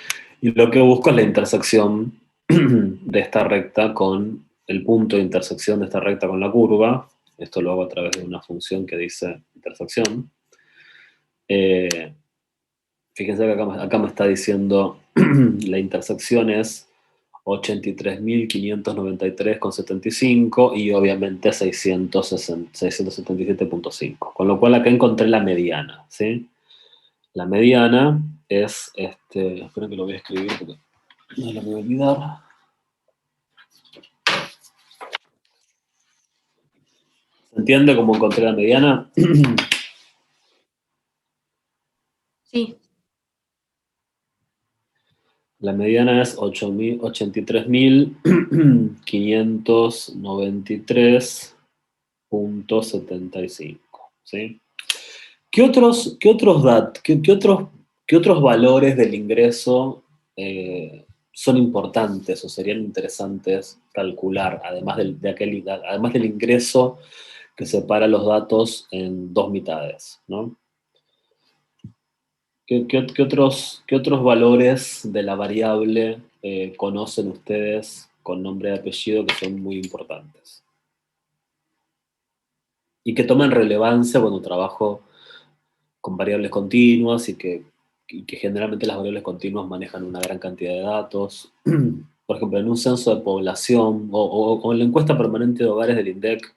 Y lo que busco es la intersección de esta recta con el punto de intersección de esta recta con la curva. Esto lo hago a través de una función que dice intersección. Fíjense que acá me está diciendo la intersección es 83.593,75 y obviamente 677,5. Con lo cual acá encontré la mediana, ¿sí? La mediana es, espero que lo voy a escribir porque no lo voy a olvidar. ¿Se entiende cómo encontré la mediana? Sí. La mediana es 83.593,75, ¿sí? ¿Qué otros valores del ingreso son importantes o serían interesantes calcular, además además del ingreso que separa los datos en dos mitades, ¿no? ¿Qué otros valores de la variable conocen ustedes con nombre y apellido que son muy importantes? Y que toman relevancia cuando trabajo con variables continuas y que generalmente las variables continuas manejan una gran cantidad de datos. Por ejemplo, en un censo de población o en la encuesta permanente de hogares del INDEC,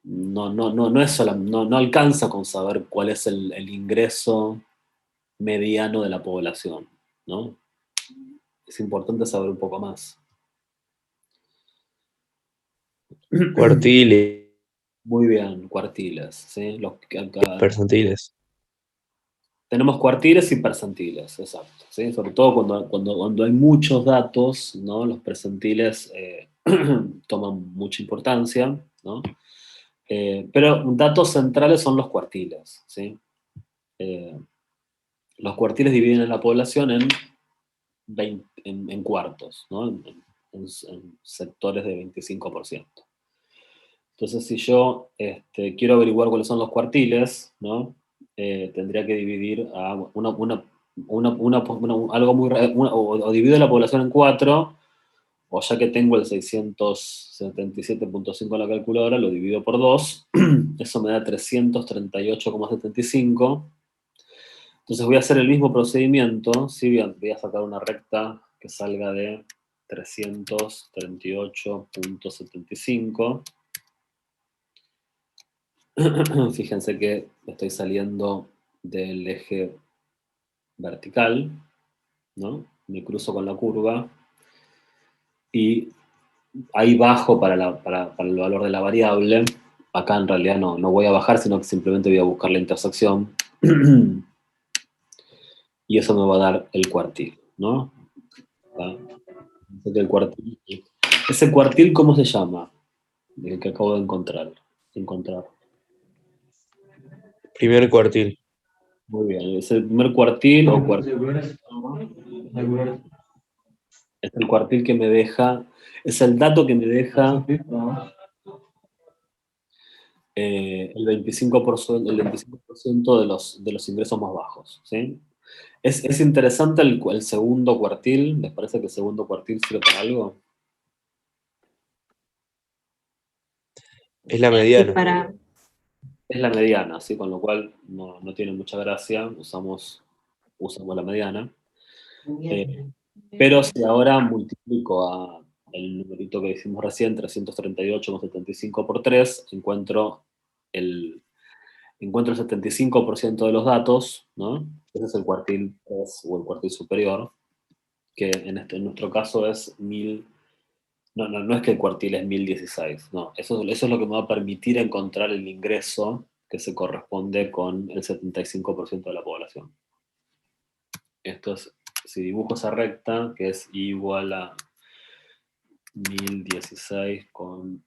no alcanza con saber cuál es el ingreso mediano de la población. ¿no? Es importante saber un poco más. Cuartiles, Muy bien, cuartiles, ¿sí? percentiles. Tenemos cuartiles y percentiles, exacto, ¿sí? Sobre todo cuando hay muchos datos, ¿no? Los percentiles toman mucha importancia, ¿no? Pero datos centrales son los cuartiles, ¿sí? Los cuartiles dividen a la población en cuartos, ¿no? En sectores de 25%. Entonces, si yo quiero averiguar cuáles son los cuartiles, ¿no? Tendría que dividir a algo muy o divido la población en 4, o ya que tengo el 677.5 en la calculadora, lo divido por 2, eso me da 338,75. Entonces voy a hacer el mismo procedimiento, ¿sí? Voy a sacar una recta que salga de 338.75. Fíjense que estoy saliendo del eje vertical, ¿no? Me cruzo con la curva y ahí bajo para el valor de la variable. Acá en realidad no voy a bajar, sino que simplemente voy a buscar la intersección y eso me va a dar el cuartil, ¿no? El cuartil. ¿Ese cuartil cómo se llama? El que acabo de encontrar. Primer cuartil. Muy bien, es el primer cuartil o cuartil. Es el cuartil que me deja, es el dato que me deja el 25% de los ingresos más bajos, ¿sí? ¿Es interesante el segundo cuartil? ¿Les parece que el segundo cuartil sirve para algo? Es la mediana. Es la mediana, ¿sí? Con lo cual no tiene mucha gracia, usamos la mediana. Pero si ahora multiplico el numerito que hicimos recién, 338,75 por 3, encuentro el 75% de los datos, ¿no? Ese es el cuartil 3 o el cuartil superior, que en nuestro caso es 1000. No es que el cuartil es 1016, no. Eso es lo que me va a permitir encontrar el ingreso que se corresponde con el 75% de la población. Esto es, si dibujo esa recta, que es igual a 1016 con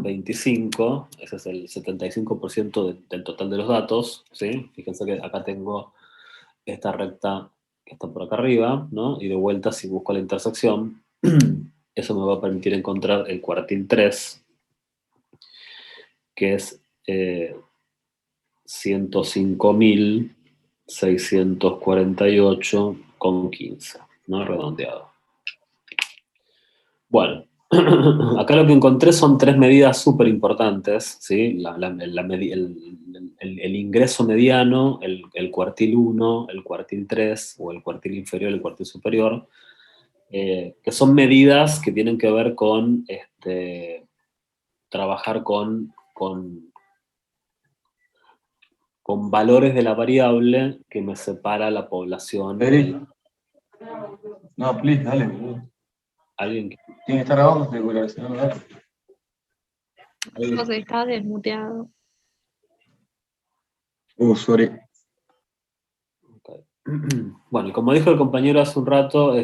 25, ese es el 75% del total de los datos, ¿sí? Fíjense que acá tengo esta recta que está por acá arriba, ¿no? Y de vuelta, si busco la intersección, eso me va a permitir encontrar el cuartil 3, que es 105.648,15, ¿no? Redondeado. Bueno, acá lo que encontré son 3 medidas súper importantes, ¿sí? El ingreso mediano, el cuartil 1, el cuartil 3, o el cuartil inferior, el cuartil superior, que son medidas que tienen que ver con trabajar con valores de la variable que me separa la población. No, please, dale, boludo. Alguien que... Tiene que estar abajo, regular, si no, no da. José, está desmuteado. Sorry. Okay. Bueno, y como dijo el compañero hace un rato,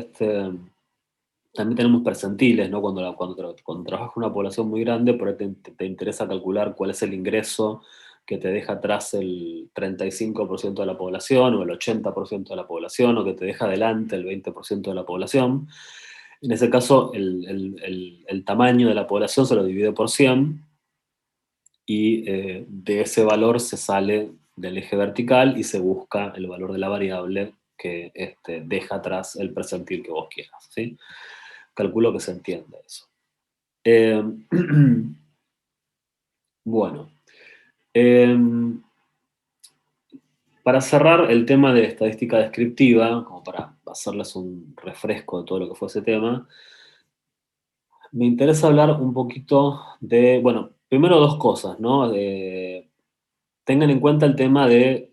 también tenemos percentiles, ¿no? Cuando trabajas con una población muy grande, por ahí te interesa calcular cuál es el ingreso que te deja atrás el 35% de la población, o el 80% de la población, o que te deja adelante el 20% de la población. En ese caso, el tamaño de la población se lo divide por 100, y de ese valor se sale del eje vertical y se busca el valor de la variable que deja atrás el percentil que vos quieras, ¿sí? Calculo que se entiende eso. Bueno. Para cerrar el tema de estadística descriptiva, como para hacerles un refresco de todo lo que fue ese tema, me interesa hablar un poquito de, bueno, primero dos cosas, ¿no? Tengan en cuenta el tema de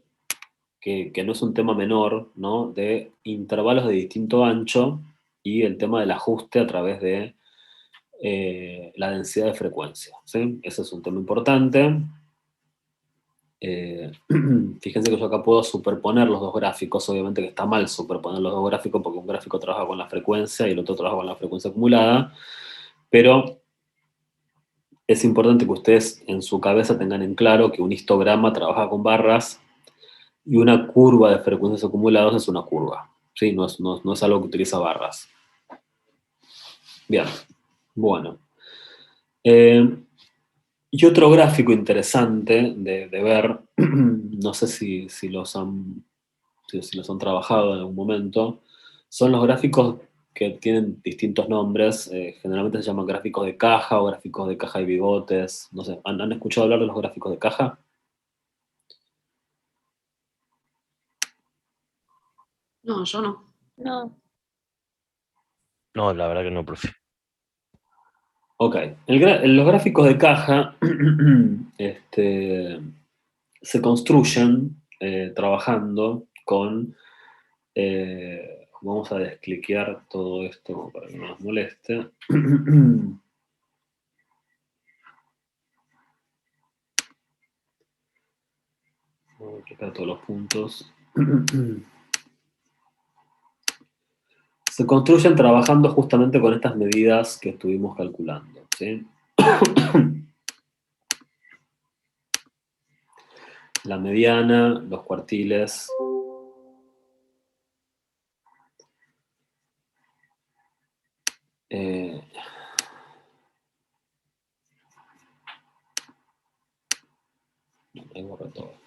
que no es un tema menor, ¿no? De intervalos de distinto ancho y el tema del ajuste a través de la densidad de frecuencia, ¿sí? Ese es un tema importante. Fíjense que yo acá puedo superponer los dos gráficos, obviamente que está mal superponer los dos gráficos porque un gráfico trabaja con la frecuencia y el otro trabaja con la frecuencia acumulada, pero es importante que ustedes en su cabeza tengan en claro que un histograma trabaja con barras y una curva de frecuencias acumuladas es una curva, ¿sí? No es algo que utiliza barras. Bien, bueno. Y otro gráfico interesante de ver, no sé si los han trabajado en algún momento, son los gráficos que tienen distintos nombres, generalmente se llaman gráficos de caja o gráficos de caja y bigotes, no sé, ¿han escuchado hablar de los gráficos de caja? No, yo no. No. No, la verdad que no, profe. Ok, los gráficos de caja se construyen trabajando con, vamos a descliquear todo esto como para que no nos moleste. Vamos a clicar todos los puntos. Se construyen trabajando justamente con estas medidas que estuvimos calculando, ¿sí? La mediana, los cuartiles. Ahí borré todo.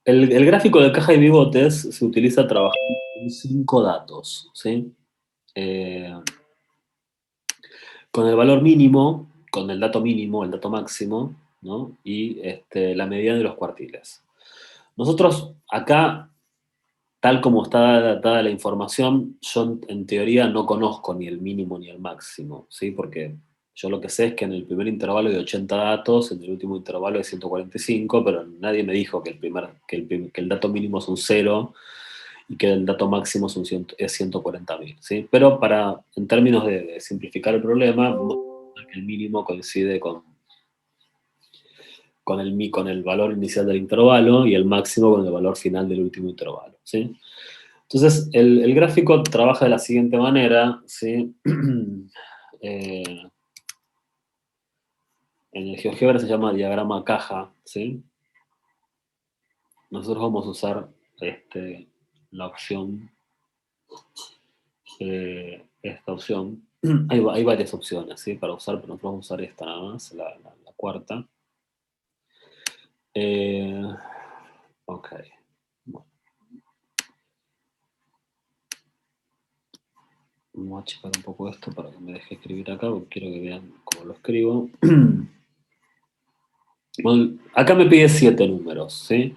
El gráfico de caja y bigotes se utiliza trabajando con 5 datos, ¿sí? Con el valor mínimo, con el dato mínimo, el dato máximo, ¿no? Y la mediana de los cuartiles. Nosotros acá, tal como está dada la información, yo en teoría no conozco ni el mínimo ni el máximo, ¿sí? Porque yo lo que sé es que en el primer intervalo hay 80 datos, en el último intervalo hay 145, pero nadie me dijo que el dato mínimo es un 0 y que el dato máximo es 140.000, ¿sí? Pero en términos de simplificar el problema, vamos a ver que el mínimo coincide con el valor inicial del intervalo y el máximo con el valor final del último intervalo, ¿sí? Entonces, el gráfico trabaja de la siguiente manera, ¿sí? En el GeoGebra se llama diagrama caja, ¿sí? Nosotros vamos a usar la opción, esta opción. Hay varias opciones, ¿sí? Para usar, pero nosotros vamos a usar esta nada más, la cuarta. Ok. Bueno. Vamos a checar un poco esto para que me deje escribir acá, porque quiero que vean cómo lo escribo. Bueno, acá me pide 7 números, ¿sí?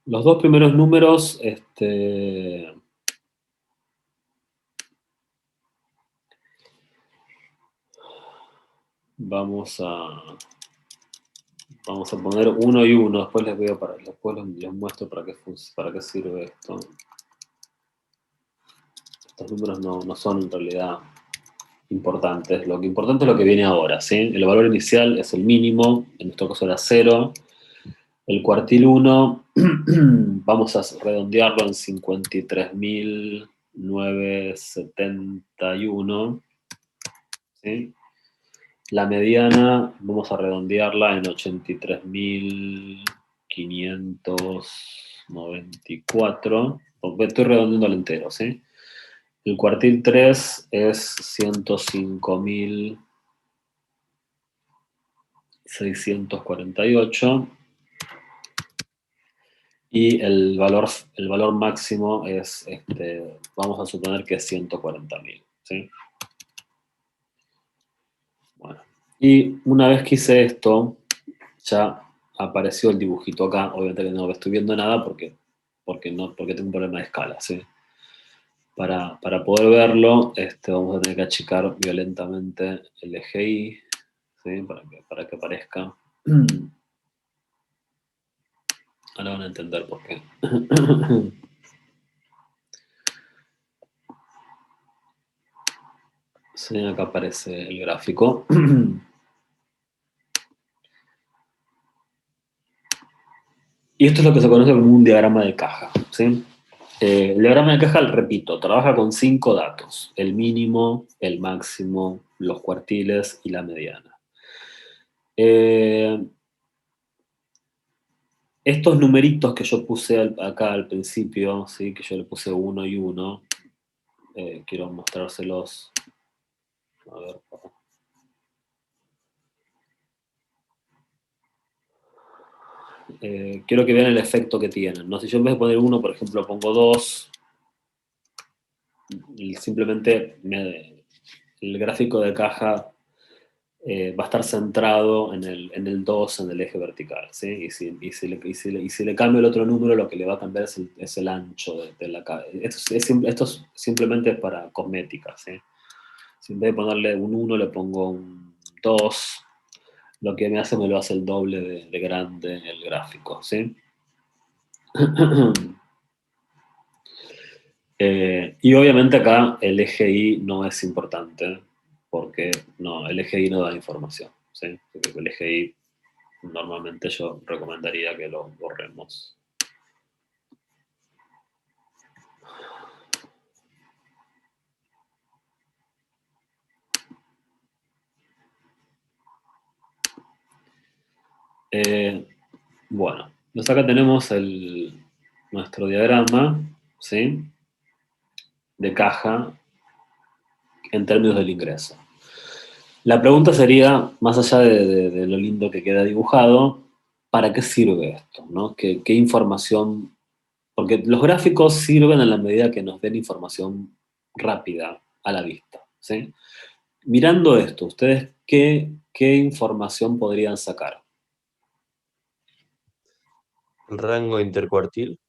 Los dos primeros números, vamos a poner 1 y 1, después les muestro para qué sirve esto. Estos números no son en realidad importantes. Lo que importante es lo que viene ahora, ¿sí? El valor inicial es el mínimo, en nuestro caso era 0. El cuartil 1, vamos a redondearlo en 53.971, ¿sí? La mediana vamos a redondearla en 83.594. Estoy redondeando al entero, ¿sí? El cuartil 3 es 105.648. Y el valor máximo es, vamos a suponer que es 140.000, ¿sí? Bueno, y una vez que hice esto, ya apareció el dibujito acá. Obviamente que no estoy viendo nada porque tengo un problema de escala, ¿sí? Para poder verlo, vamos a tener que achicar violentamente el eje Y, ¿sí? Para que aparezca. Ahora van a entender por qué. Sí, acá aparece el gráfico. Y esto es lo que se conoce como un diagrama de caja, ¿sí? El diagrama de caja, repito, trabaja con 5 datos: el mínimo, el máximo, los cuartiles y la mediana. Estos numeritos que yo puse acá al principio, ¿sí? Que yo le puse 1 y 1, quiero mostrárselos. A ver, quiero que vean el efecto que tienen, ¿no? Si yo en vez de poner 1, por ejemplo, pongo 2, y simplemente el gráfico de caja va a estar centrado en el 2, en el eje vertical, ¿sí? Y si le cambio el otro número, lo que le va a cambiar es el ancho de la caja. Esto es simplemente para cosmética, ¿sí? Si en vez de ponerle un 1, le pongo un 2, lo que me lo hace el doble de grande el gráfico, ¿sí? Y obviamente acá el eje Y no es importante, porque no, el eje Y no da información, ¿sí? Porque el eje Y normalmente yo recomendaría que lo borremos. Bueno, entonces acá tenemos nuestro diagrama, ¿sí? De caja en términos del ingreso. La pregunta sería, más allá de lo lindo que queda dibujado, ¿para qué sirve esto? ¿No? ¿Qué información? Porque los gráficos sirven en la medida que nos den información rápida a la vista, ¿sí? Mirando esto, ¿ustedes qué información podrían sacar? El rango intercuartil.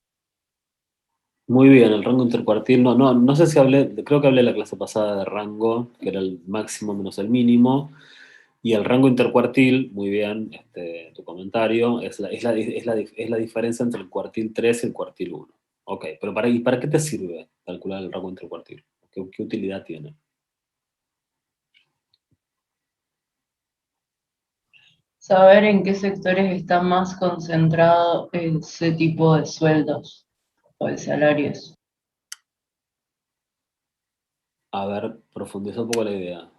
Muy bien, el rango intercuartil, no sé si hablé, creo que hablé la clase pasada de rango, que era el máximo menos el mínimo, y el rango intercuartil, muy bien, tu comentario, es la diferencia entre el cuartil 3 y el cuartil 1. Ok, pero ¿para qué te sirve calcular el rango intercuartil? ¿Qué utilidad tiene? Saber en qué sectores está más concentrado ese tipo de sueldos o de salarios. A ver, profundiza un poco la idea.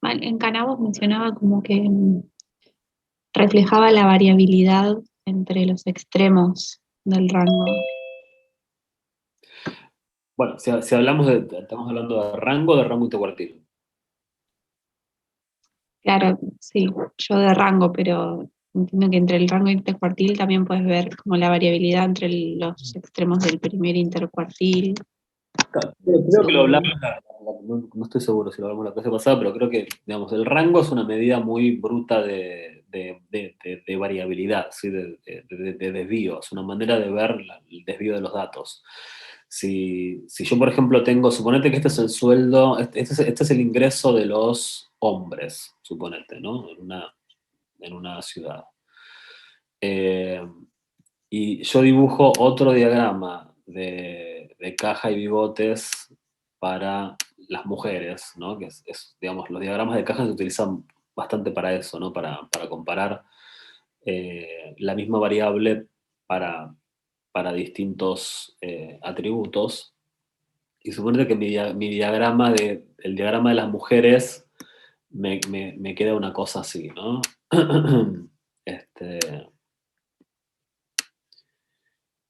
En Canavos mencionaba como que reflejaba la variabilidad entre los extremos del rango. Bueno, si estamos hablando de rango intercuartil. Claro, sí, yo de rango, pero entiendo que entre el rango intercuartil también puedes ver como la variabilidad entre los extremos del primer intercuartil. Creo que lo hablamos, no estoy seguro si lo hablamos la clase pasada, pero creo que, digamos, el rango es una medida muy bruta de variabilidad, ¿sí? de desvío, es una manera de ver el desvío de los datos. Si yo, por ejemplo, suponete que este es el sueldo, este es el ingreso de los hombres, suponete, ¿no? En una ciudad. Y yo dibujo otro diagrama de caja y bigotes para las mujeres, ¿no? Que digamos, los diagramas de caja se utilizan bastante para eso, ¿no? Para comparar la misma variable para distintos atributos. Y suponete que el diagrama de las mujeres me queda una cosa así, ¿no?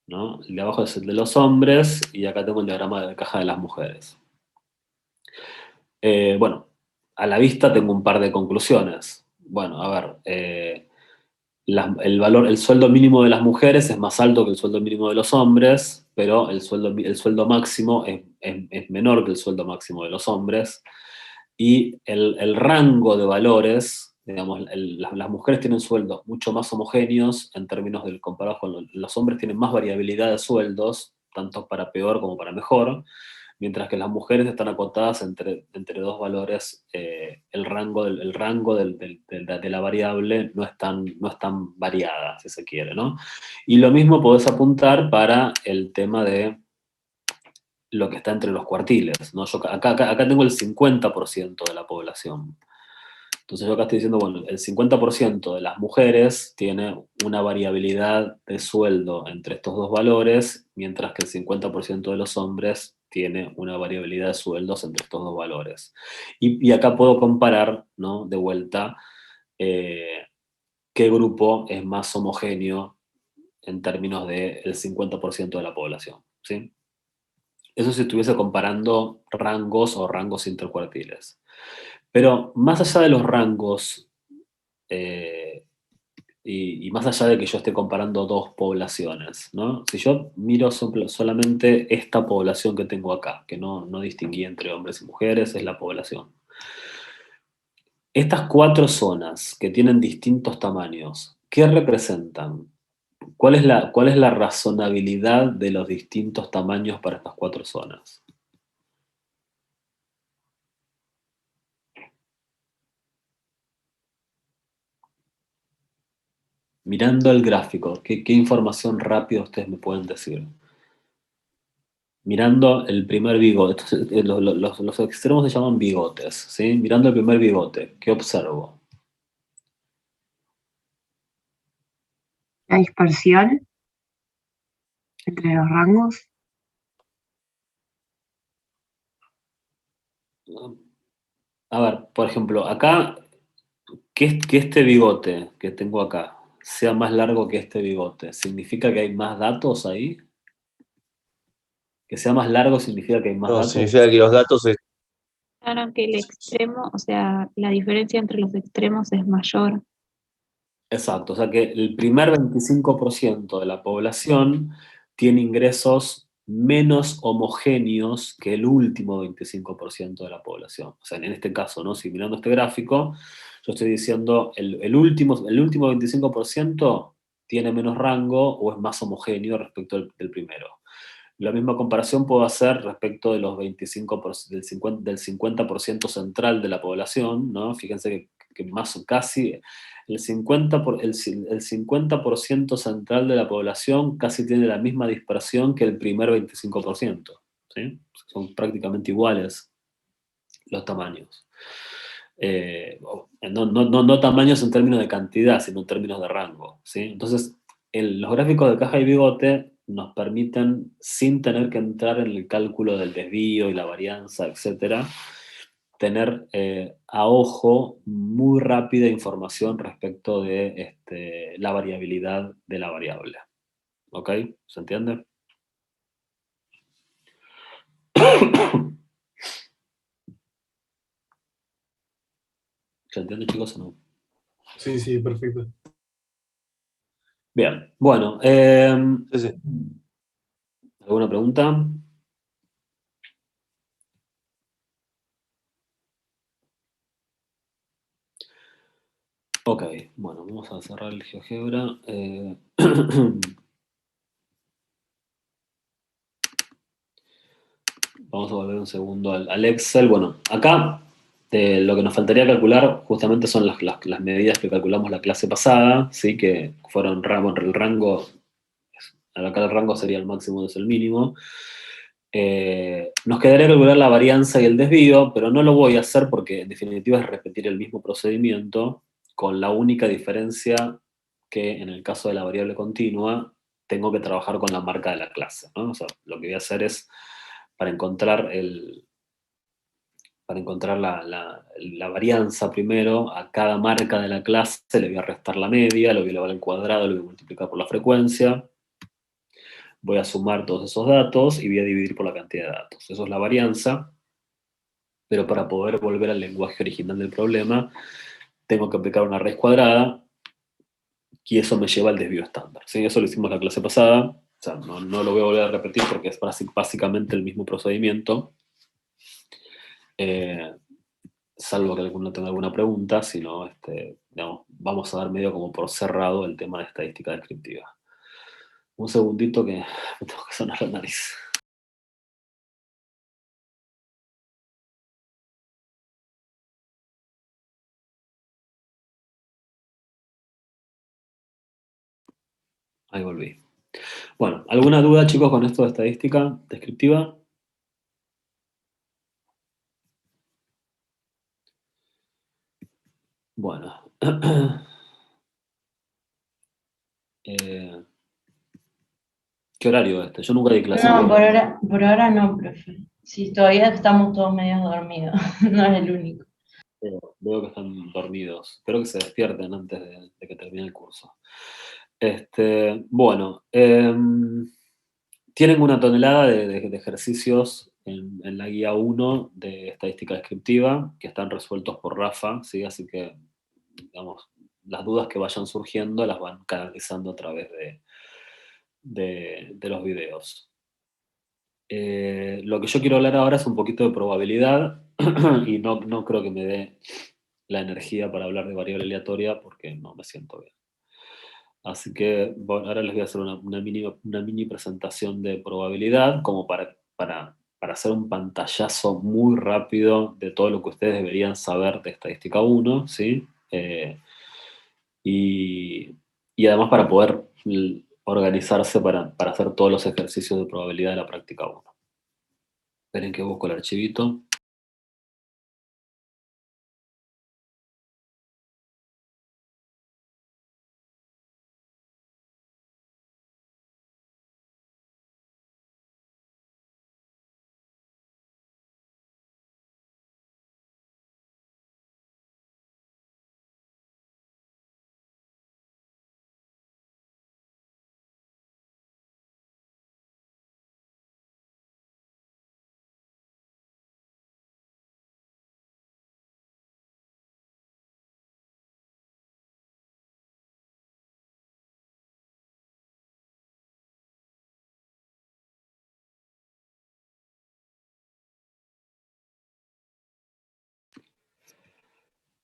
¿No? El de abajo es el de los hombres y acá tengo el diagrama de caja de las mujeres. Bueno, a la vista tengo un par de conclusiones. Bueno, a ver, el sueldo mínimo de las mujeres es más alto que el sueldo mínimo de los hombres, pero el sueldo máximo es menor que el sueldo máximo de los hombres. Y el rango de valores digamos, las mujeres tienen sueldos mucho más homogéneos en términos del comparado con los hombres tienen más variabilidad de sueldos, tanto para peor como para mejor, mientras que las mujeres están acotadas entre dos valores, el rango de la variable no es tan variada, si se quiere, ¿no? Y lo mismo podés apuntar para el tema de lo que está entre los cuartiles, ¿no? Yo acá tengo el 50% de la población. Entonces yo acá estoy diciendo, bueno, el 50% de las mujeres tiene una variabilidad de sueldo entre estos dos valores, mientras que el 50% de los hombres tiene una variabilidad de sueldos entre estos dos valores. Y acá puedo comparar, ¿no? De vuelta, qué grupo es más homogéneo en términos del 50% de la población, ¿sí? Eso si estuviese comparando rangos o rangos intercuartiles. Pero más allá de los rangos, y más allá de que yo esté comparando dos poblaciones, ¿no? Si yo miro solamente esta población que tengo acá, que no distinguí entre hombres y mujeres, es la población. Estas 4 zonas que tienen distintos tamaños, ¿qué representan? ¿Cuál es la razonabilidad de los distintos tamaños para estas 4 zonas? Mirando el gráfico, ¿qué información rápida ustedes me pueden decir? Mirando el primer bigote, los extremos se llaman bigotes, ¿sí? Mirando el primer bigote, ¿qué observo? La dispersión entre los rangos. A ver, por ejemplo, acá, que este bigote que tengo acá sea más largo que este bigote, ¿significa que hay más datos ahí? ¿Que sea más largo significa que hay más No, datos? significa que los datos Claro que el extremo, o sea, la diferencia entre los extremos es mayor. Exacto, o sea que el primer 25% de la población tiene ingresos menos homogéneos que el último 25% de la población. O sea, en este caso, ¿no? Si mirando este gráfico, yo estoy diciendo el último 25% tiene menos rango o es más homogéneo respecto del primero. La misma comparación puedo hacer respecto de los 25%, del 50% central de la población, ¿no? Fíjense que más casi el 50% central de la población casi tiene la misma dispersión que el primer 25%, ¿sí? Son prácticamente iguales los tamaños. No tamaños en términos de cantidad, sino en términos de rango, ¿sí? Entonces, los gráficos de caja y bigote nos permiten, sin tener que entrar en el cálculo del desvío y la varianza, etcétera, tener a ojo muy rápida información respecto de la variabilidad de la variable. ¿Ok? ¿Se entiende? ¿Se entiende, chicos, o no? Sí, sí, perfecto. Bien, bueno. Sí. ¿Alguna pregunta? Ok, bueno, vamos a cerrar el GeoGebra. Vamos a volver un segundo al Excel. Bueno, acá lo que nos faltaría calcular justamente son las medidas que calculamos la clase pasada, ¿sí? Que fueron el rango, acá el rango sería el máximo, no es el mínimo. Nos quedaría calcular la varianza y el desvío, pero no lo voy a hacer porque en definitiva es repetir el mismo procedimiento, con la única diferencia que en el caso de la variable continua tengo que trabajar con la marca de la clase, ¿no? O sea, lo que voy a hacer es, para encontrar la varianza primero, a cada marca de la clase le voy a restar la media, lo voy a elevar al cuadrado, lo voy a multiplicar por la frecuencia, voy a sumar todos esos datos y voy a dividir por la cantidad de datos. Eso es la varianza, pero para poder volver al lenguaje original del problema, tengo que aplicar una raíz cuadrada, y eso me lleva al desvío estándar. ¿Sí? Eso lo hicimos la clase pasada, o sea, no lo voy a volver a repetir porque es básicamente el mismo procedimiento. salvo que alguno tenga alguna pregunta, si no, digamos, vamos a dar medio como por cerrado el tema de estadística descriptiva. Un segundito que me tengo que sonar la nariz. Ahí volví. Bueno, ¿alguna duda, chicos, con esto de estadística descriptiva? Bueno. ¿Qué horario es este? Yo nunca di clase. No, por ahora no, profe. Sí, todavía estamos todos medio dormidos, no es el único. Veo que están dormidos. Espero que se despierten antes de que termine el curso. Bueno, tienen una tonelada de ejercicios en la guía 1 de estadística descriptiva que están resueltos por Rafa, ¿sí? Así que, digamos, las dudas que vayan surgiendo las van canalizando a través de los videos. Lo que yo quiero hablar ahora es un poquito de probabilidad y no creo que me dé la energía para hablar de variable aleatoria porque no me siento bien. Así que bueno, ahora les voy a hacer una mini presentación de probabilidad como para hacer un pantallazo muy rápido de todo lo que ustedes deberían saber de estadística 1, ¿sí? Y además para poder organizarse para hacer todos los ejercicios de probabilidad de la práctica 1. Esperen que busco el archivito.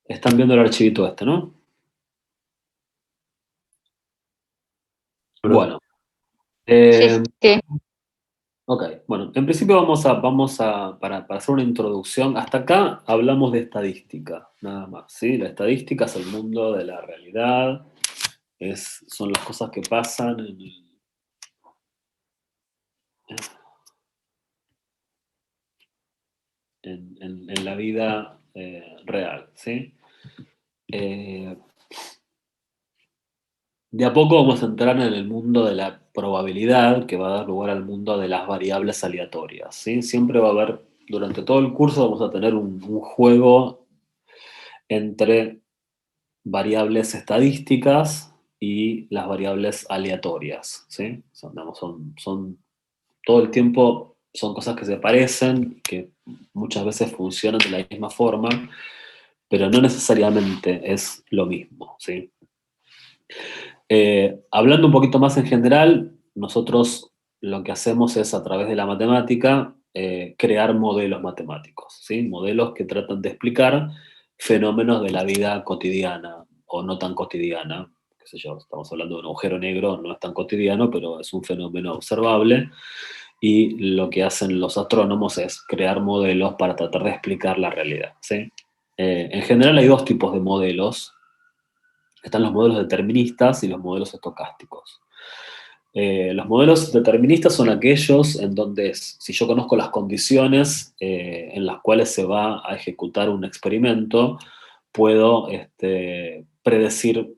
Están viendo el archivito este, ¿no? Bueno. Sí. Ok, bueno, en principio para hacer una introducción, hasta acá hablamos de estadística, nada más, ¿sí? La estadística es el mundo de la realidad, son las cosas que pasan en la vida real, ¿sí? De a poco vamos a entrar en el mundo de la probabilidad, que va a dar lugar al mundo de las variables aleatorias, ¿sí? Siempre va a haber, durante todo el curso vamos a tener un juego entre variables estadísticas y las variables aleatorias, ¿sí? Son todo el tiempo son cosas que se parecen, que muchas veces funcionan de la misma forma, pero no necesariamente es lo mismo, ¿sí? Hablando un poquito más en general, nosotros lo que hacemos es, a través de la matemática, crear modelos matemáticos, ¿sí? Modelos que tratan de explicar fenómenos de la vida cotidiana o no tan cotidiana. Qué sé yo, estamos hablando de un agujero negro, no es tan cotidiano, pero es un fenómeno observable. Y lo que hacen los astrónomos es crear modelos para tratar de explicar la realidad, ¿sí? En general hay dos tipos de modelos. Están los modelos deterministas y los modelos estocásticos. Los modelos deterministas son aquellos en donde, si yo conozco las condiciones en las cuales se va a ejecutar un experimento, puedo predecir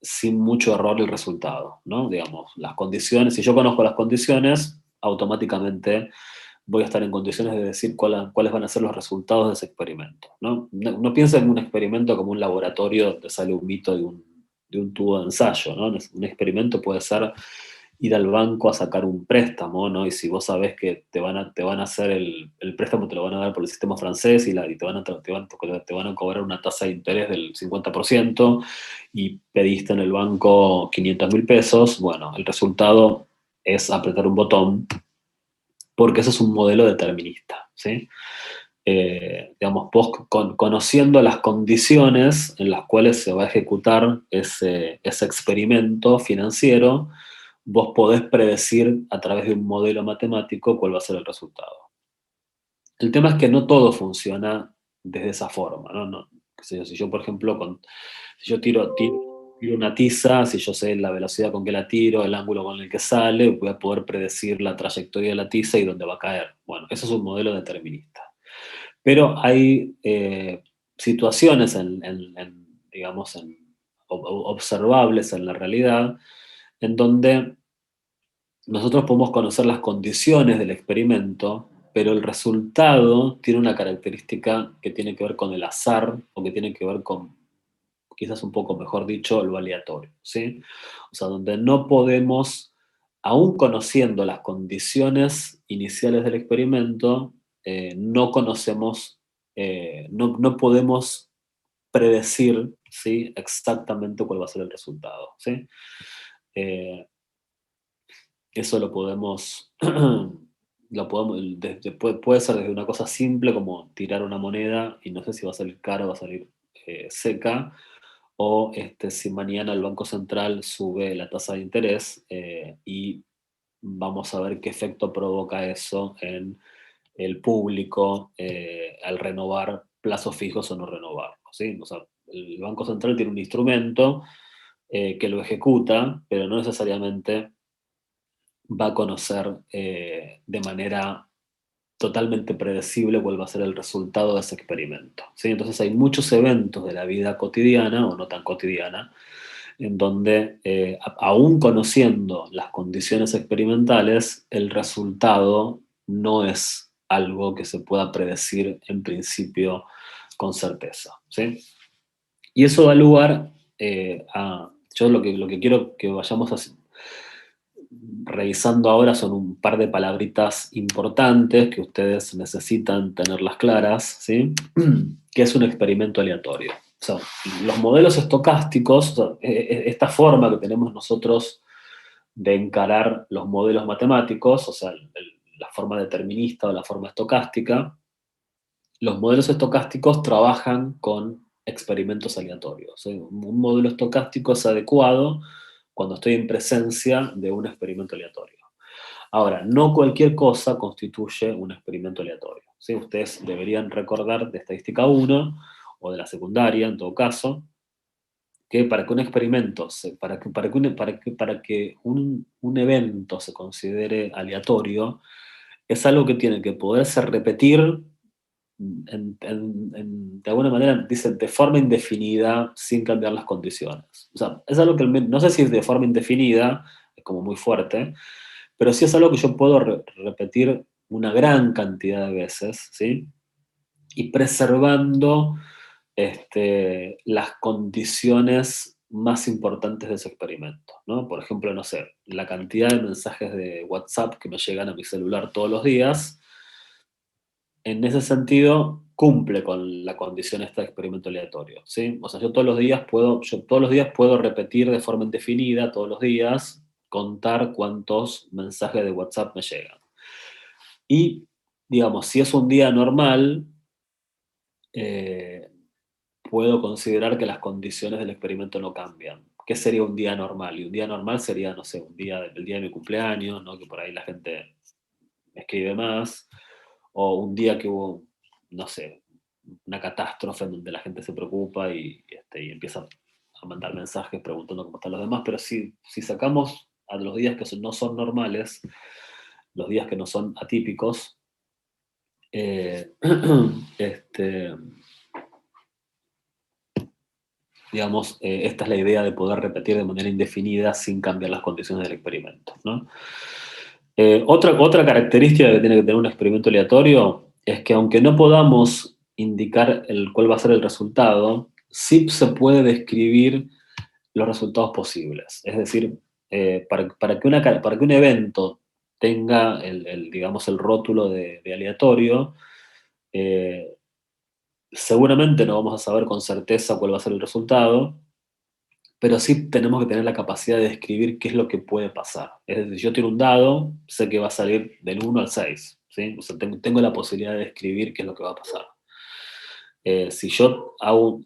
sin mucho error el resultado, ¿no? Digamos, las condiciones, si yo conozco las condiciones, automáticamente voy a estar en condiciones de decir cuáles van a ser los resultados de ese experimento, ¿no? No piensen en un experimento como un laboratorio donde sale un mito de un tubo de ensayo, ¿no? Un experimento puede ser ir al banco a sacar un préstamo, ¿no? Y si vos sabés que te van a hacer el préstamo, te lo van a dar por el sistema francés y te van a cobrar una tasa de interés del 50% y pediste en el banco 500.000 pesos, bueno, el resultado es apretar un botón porque eso es un modelo determinista, ¿sí? digamos, vos conociendo las condiciones en las cuales se va a ejecutar ese experimento financiero, vos podés predecir a través de un modelo matemático cuál va a ser el resultado. El tema es que no todo funciona desde esa forma, ¿no? Qué sé yo, si yo, por ejemplo, si yo tiro una tiza, si yo sé la velocidad con que la tiro, el ángulo con el que sale, voy a poder predecir la trayectoria de la tiza y dónde va a caer. Bueno, eso es un modelo determinista. Pero hay situaciones digamos, observables en la realidad en donde nosotros podemos conocer las condiciones del experimento, pero el resultado tiene una característica que tiene que ver con el azar o que tiene que ver con, quizás un poco mejor dicho, lo aleatorio, ¿sí? O sea, donde no podemos, aún conociendo las condiciones iniciales del experimento, no conocemos, no podemos predecir, ¿sí?, exactamente cuál va a ser el resultado, ¿sí? Eso lo podemos, puede ser desde una cosa simple como tirar una moneda y no sé si va a salir cara o va a salir seca, o si mañana el Banco Central sube la tasa de interés y vamos a ver qué efecto provoca eso en el público al renovar plazos fijos o no renovarlos, ¿sí? O sea, el Banco Central tiene un instrumento que lo ejecuta, pero no necesariamente va a conocer de manera totalmente predecible cuál va a ser el resultado de ese experimento, ¿sí? Entonces hay muchos eventos de la vida cotidiana o no tan cotidiana en donde, aún conociendo las condiciones experimentales, el resultado no es algo que se pueda predecir en principio con certeza, ¿sí? Y eso da lugar yo lo que quiero que vayamos revisando ahora son un par de palabritas importantes que ustedes necesitan tenerlas claras, ¿sí? ¿Qué es un experimento aleatorio? O sea, los modelos estocásticos, o sea, esta forma que tenemos nosotros de encarar los modelos matemáticos, o sea, la forma determinista o la forma estocástica, los modelos estocásticos trabajan con experimentos aleatorios, ¿sí? Un modelo estocástico es adecuado cuando estoy en presencia de un experimento aleatorio. Ahora, no cualquier cosa constituye un experimento aleatorio, ¿sí? Ustedes deberían recordar de estadística 1 o de la secundaria, en todo caso, que para que un experimento, para que un evento se considere aleatorio, es algo que tiene que poderse repetir de alguna manera, dicen, de forma indefinida, sin cambiar las condiciones. O sea, es algo que, no sé si es de forma indefinida, es como muy fuerte, pero sí es algo que yo puedo repetir una gran cantidad de veces, ¿sí? Y preservando las condiciones más importantes de ese experimento, ¿no? Por ejemplo, no sé, la cantidad de mensajes de WhatsApp que me llegan a mi celular todos los días, en ese sentido, cumple con la condición esta de experimento aleatorio, ¿sí? O sea, yo todos los días puedo repetir de forma indefinida, todos los días, contar cuántos mensajes de WhatsApp me llegan. Y, digamos, si es un día normal, puedo considerar que las condiciones del experimento no cambian. ¿Qué sería un día normal? Y un día normal sería, no sé, el día de mi cumpleaños, ¿no? Que por ahí la gente me escribe más, o un día que hubo, no sé, una catástrofe en donde la gente se preocupa y empieza a mandar mensajes preguntando cómo están los demás, pero si sacamos a los días que no son normales, los días que no son atípicos, digamos, esta es la idea de poder repetir de manera indefinida sin cambiar las condiciones del experimento, ¿no? Otra característica que tiene que tener un experimento aleatorio es que aunque no podamos indicar cuál va a ser el resultado, sí se puede describir los resultados posibles. Es decir, para que un evento tenga digamos, el rótulo de aleatorio, seguramente no vamos a saber con certeza cuál va a ser el resultado, pero sí tenemos que tener la capacidad de describir qué es lo que puede pasar. Es decir, si yo tiro un dado, sé que va a salir del 1 al 6, ¿sí? O sea, tengo la posibilidad de describir qué es lo que va a pasar. Si yo hago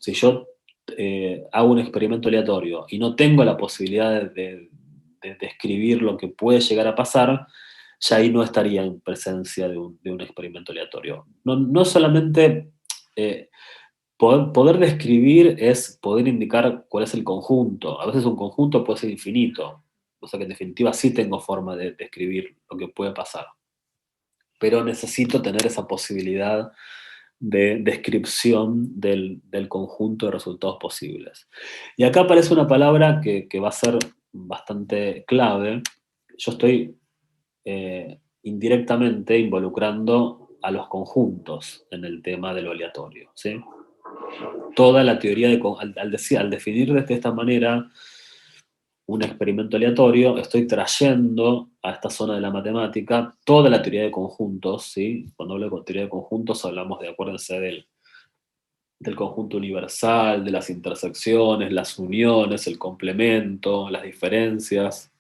un experimento aleatorio y no tengo la posibilidad de describir lo que puede llegar a pasar, ya ahí no estaría en presencia de un experimento aleatorio. No solamente poder describir es poder indicar cuál es el conjunto. A veces un conjunto puede ser infinito, o sea que en definitiva sí tengo forma de describir lo que puede pasar. Pero necesito tener esa posibilidad de descripción del conjunto de resultados posibles. Y acá aparece una palabra que va a ser bastante clave. Yo estoy indirectamente involucrando a los conjuntos en el tema de lo aleatorio, ¿sí? Toda la teoría al definir de esta manera un experimento aleatorio, estoy trayendo a esta zona de la matemática toda la teoría de conjuntos, ¿sí? Cuando hablo de teoría de conjuntos hablamos, acuérdense, del conjunto universal, de las intersecciones, las uniones, el complemento, las diferencias.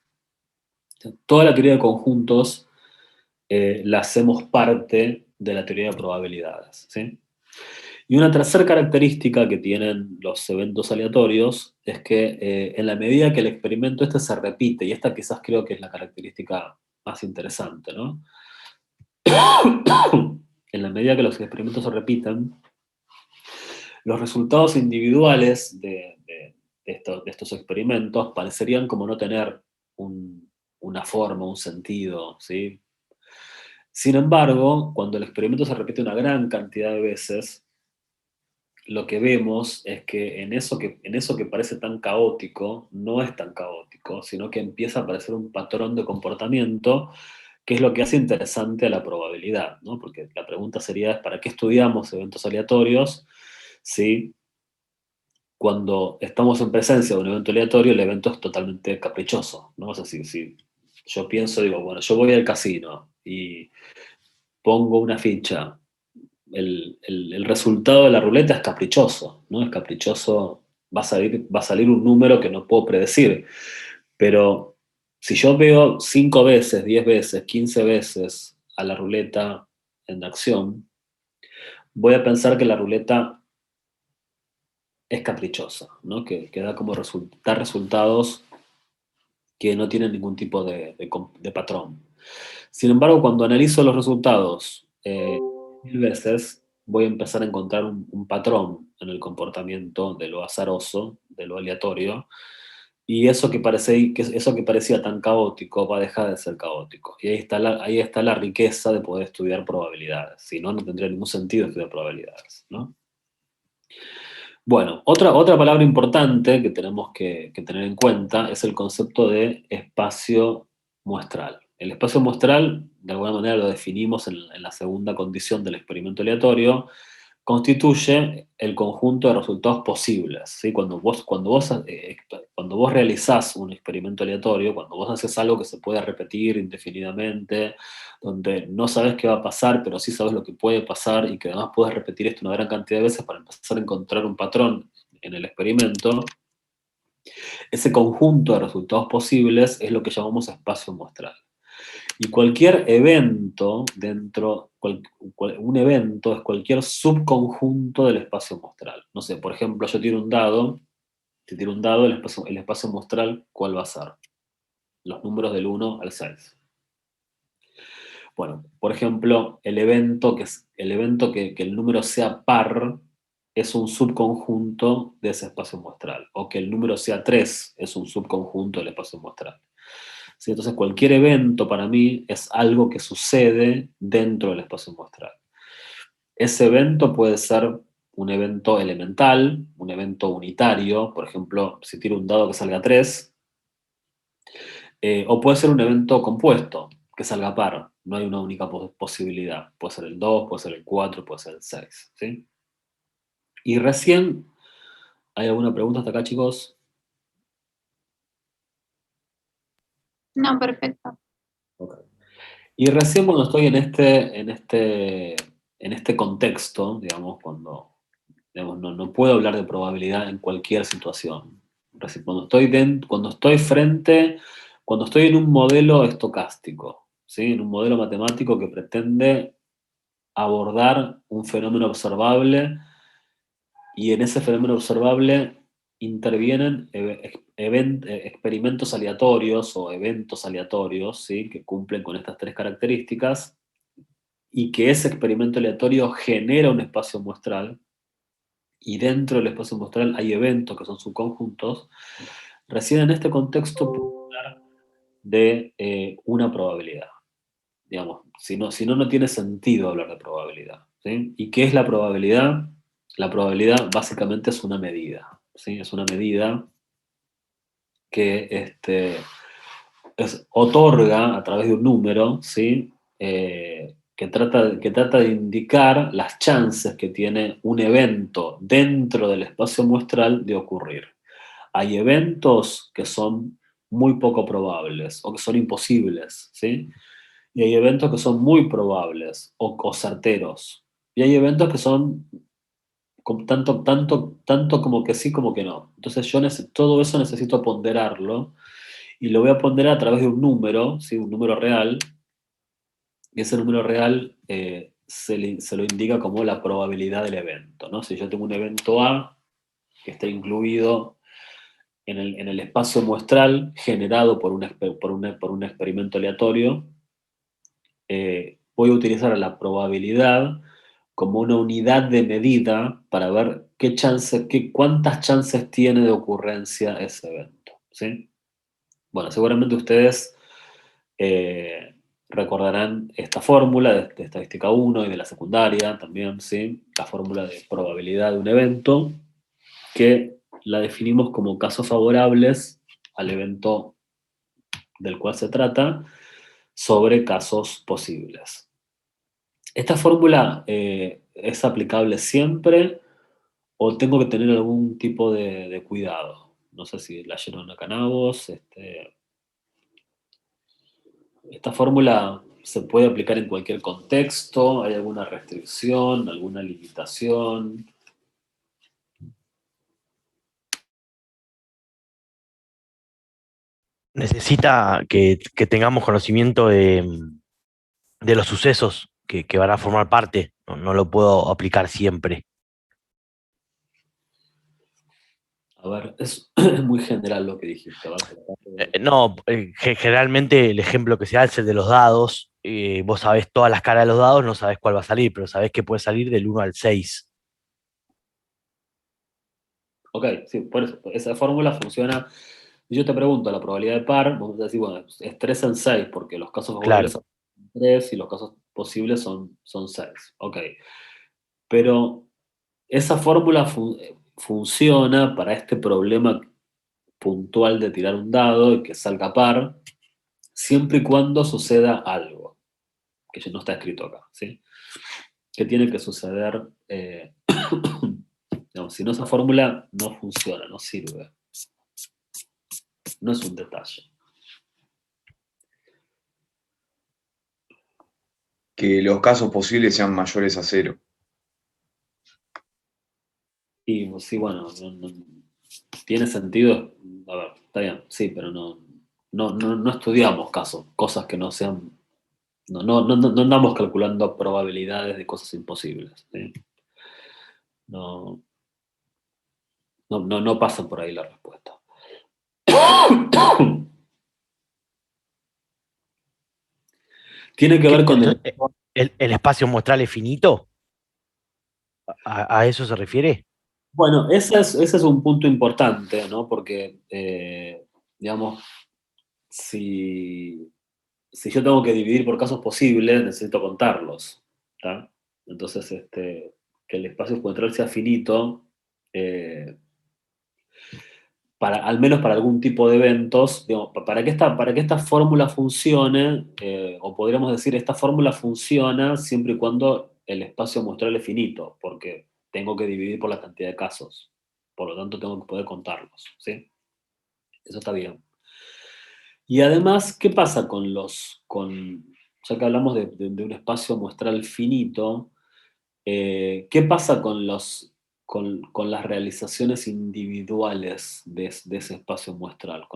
Toda la teoría de conjuntos la hacemos parte de la teoría de probabilidades, ¿sí? Y una tercera característica que tienen los eventos aleatorios es que en la medida que el experimento este se repite, y esta quizás creo que es la característica más interesante, ¿no? En la medida que los experimentos se repiten, los resultados individuales de estos experimentos parecerían como no tener una forma, un sentido, ¿sí? Sin embargo, cuando el experimento se repite una gran cantidad de veces, lo que vemos es que en eso que parece tan caótico, no es tan caótico, sino que empieza a aparecer un patrón de comportamiento que es lo que hace interesante a la probabilidad, ¿no? Porque la pregunta sería, ¿para qué estudiamos eventos aleatorios si cuando estamos en presencia de un evento aleatorio el evento es totalmente caprichoso, ¿no? O sea, si yo pienso, digo, bueno, yo voy al casino y pongo una ficha, el resultado de la ruleta es caprichoso, ¿no? Es caprichoso, va a salir un número que no puedo predecir, pero si yo veo 5 veces, 10 veces, 15 veces a la ruleta en acción, voy a pensar que la ruleta es caprichosa, ¿no? Que da como da resultados que no tienen ningún tipo de patrón. Sin embargo, cuando analizo los resultados 1000 veces, voy a empezar a encontrar un patrón en el comportamiento de lo azaroso, de lo aleatorio, y eso que parecía tan caótico va a dejar de ser caótico. Y ahí está la riqueza de poder estudiar probabilidades. Si no, no tendría ningún sentido estudiar probabilidades, ¿no? Bueno, otra palabra importante que tenemos que tener en cuenta es el concepto de espacio muestral. El espacio muestral, de alguna manera lo definimos en la segunda condición del experimento aleatorio, constituye el conjunto de resultados posibles, ¿sí? Cuando vos realizás un experimento aleatorio, cuando vos haces algo que se puede repetir indefinidamente, donde no sabes qué va a pasar, pero sí sabes lo que puede pasar y que además puedes repetir esto una gran cantidad de veces para empezar a encontrar un patrón en el experimento, ese conjunto de resultados posibles es lo que llamamos espacio muestral. Y cualquier evento un evento es cualquier subconjunto del espacio muestral. No sé, por ejemplo, yo tiro un dado, si tiro un dado, el espacio muestral, ¿cuál va a ser? Los números del 1 al 6. Bueno, por ejemplo, el evento que el número sea par es un subconjunto de ese espacio muestral, o que el número sea 3 es un subconjunto del espacio muestral. ¿Sí? Entonces, cualquier evento para mí es algo que sucede dentro del espacio muestral. Ese evento puede ser un evento elemental, un evento unitario, por ejemplo, si tiro un dado que salga 3, o puede ser un evento compuesto, que salga par, no hay una única posibilidad. Puede ser el 2, puede ser el 4, puede ser el 6. ¿Sí? Y recién, ¿hay alguna pregunta hasta acá, chicos? No, perfecto. Okay. Y recién cuando estoy en este contexto, digamos, cuando no puedo hablar de probabilidad en cualquier situación, Cuando estoy en un modelo estocástico, ¿sí? En un modelo matemático que pretende abordar un fenómeno observable, y en ese fenómeno observable intervienen experimentos aleatorios o eventos aleatorios, ¿sí? Que cumplen con estas tres características, y que ese experimento aleatorio genera un espacio muestral, y dentro del espacio muestral hay eventos que son subconjuntos. Recién en este contexto puedo hablar de una probabilidad. Digamos, si no, no tiene sentido hablar de probabilidad, ¿sí? ¿Y qué es la probabilidad? La probabilidad básicamente es una medida, ¿sí? Es una medida que otorga a través de un número, ¿sí? Que trata de indicar las chances que tiene un evento dentro del espacio muestral de ocurrir. Hay eventos que son muy poco probables o que son imposibles, ¿sí? Y hay eventos que son muy probables o certeros. Y hay eventos que son tanto como que sí como que no. Entonces todo eso necesito ponderarlo, y lo voy a ponderar a través de un número, ¿sí? Un número real, y ese número real se lo indica como la probabilidad del evento, ¿no? Si yo tengo un evento A que está incluido en el espacio muestral generado por un experimento aleatorio, voy a utilizar la probabilidad como una unidad de medida para ver cuántas chances tiene de ocurrencia ese evento, ¿sí? Bueno, seguramente ustedes recordarán esta fórmula de estadística 1 y de la secundaria también, ¿sí? La fórmula de probabilidad de un evento, que la definimos como casos favorables al evento del cual se trata sobre casos posibles. ¿Esta fórmula es aplicable siempre o tengo que tener algún tipo de cuidado? No sé si la llenaron acá en Avos. ¿Esta fórmula se puede aplicar en cualquier contexto? ¿Hay alguna restricción, alguna limitación? Necesita que tengamos conocimiento de los sucesos que van a formar parte. No lo puedo aplicar siempre. A ver, es muy general lo que dijiste. No, generalmente el ejemplo que se da es el de los dados. Vos sabés todas las caras de los dados, no sabés cuál va a salir, pero sabés que puede salir del 1 al 6. Ok, sí, por eso. Esa fórmula funciona. Si yo te pregunto la probabilidad de par, vamos a decir, bueno, es 3 en 6, porque los casos favorables Claro. son 3 y los casos posibles son 6. Ok. Pero esa fórmula funciona para este problema puntual de tirar un dado y que salga par, siempre y cuando suceda algo, que ya no está escrito acá, ¿sí? Que tiene que suceder, digamos, si no, esa fórmula no funciona, no sirve. No es un detalle. Que los casos posibles sean mayores a 0. Y sí, bueno, tiene sentido. A ver, está bien, sí, pero no estudiamos cosas que no sean. No andamos calculando probabilidades de cosas imposibles, ¿sí? No pasa por ahí la respuesta. Tiene que ver con ¿El espacio muestral es finito? ¿A eso se refiere? Bueno, ese es un punto importante, ¿no? Porque, digamos, si yo tengo que dividir por casos posibles, necesito contarlos, ¿tá? Entonces, que el espacio muestral sea finito, al menos para algún tipo de eventos, digamos, para que esta fórmula funcione, o podríamos decir, esta fórmula funciona siempre y cuando el espacio muestral es finito, porque tengo que dividir por la cantidad de casos. Por lo tanto, tengo que poder contarlos, ¿sí? Eso está bien. Y además, ¿qué pasa ya que hablamos de un espacio muestral finito, qué pasa con los con las realizaciones individuales de ese espacio muestral,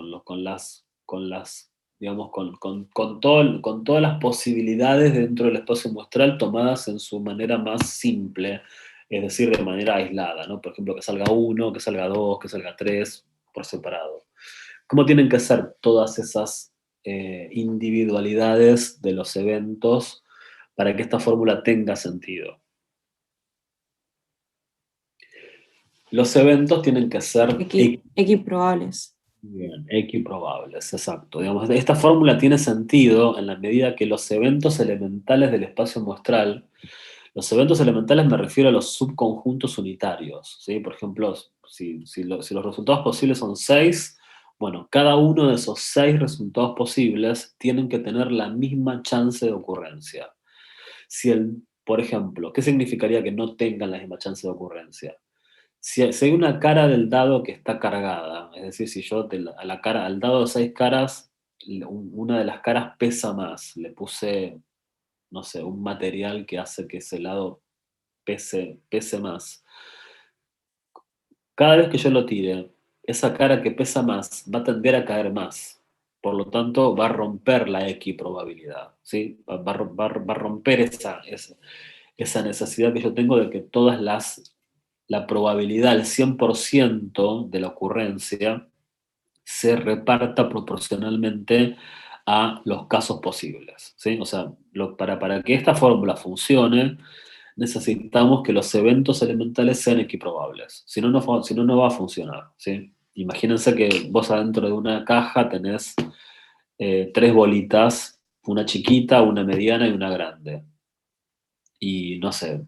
digamos, con todas las posibilidades dentro del espacio muestral tomadas en su manera más simple, es decir, de manera aislada, ¿no? Por ejemplo, que salga 1, que salga 2, que salga 3, por separado. ¿Cómo tienen que ser todas esas individualidades de los eventos para que esta fórmula tenga sentido? Los eventos tienen que ser equiprobables. Bien, equiprobables, exacto. Digamos, esta fórmula tiene sentido en la medida que los eventos elementales del espacio muestral, los eventos elementales me refiero a los subconjuntos unitarios, ¿sí? Por ejemplo, si los resultados posibles son 6, bueno, cada uno de esos 6 resultados posibles tienen que tener la misma chance de ocurrencia. Por ejemplo, ¿qué significaría que no tengan la misma chance de ocurrencia? Si hay una cara del dado que está cargada, es decir, si yo al dado de 6 caras, una de las caras pesa más, le puse, no sé, un material que hace que ese lado pese más. Cada vez que yo lo tire, esa cara que pesa más va a tender a caer más. Por lo tanto, va a romper la equiprobabilidad, ¿sí? Va a romper esa necesidad que yo tengo de que la probabilidad, el 100% de la ocurrencia, se reparta proporcionalmente a los casos posibles, ¿sí? O sea, para que esta fórmula funcione, necesitamos que los eventos elementales sean equiprobables. Si no, no va a funcionar, ¿sí? Imagínense que vos adentro de una caja tenés 3 bolitas, una chiquita, una mediana y una grande. Y no sé,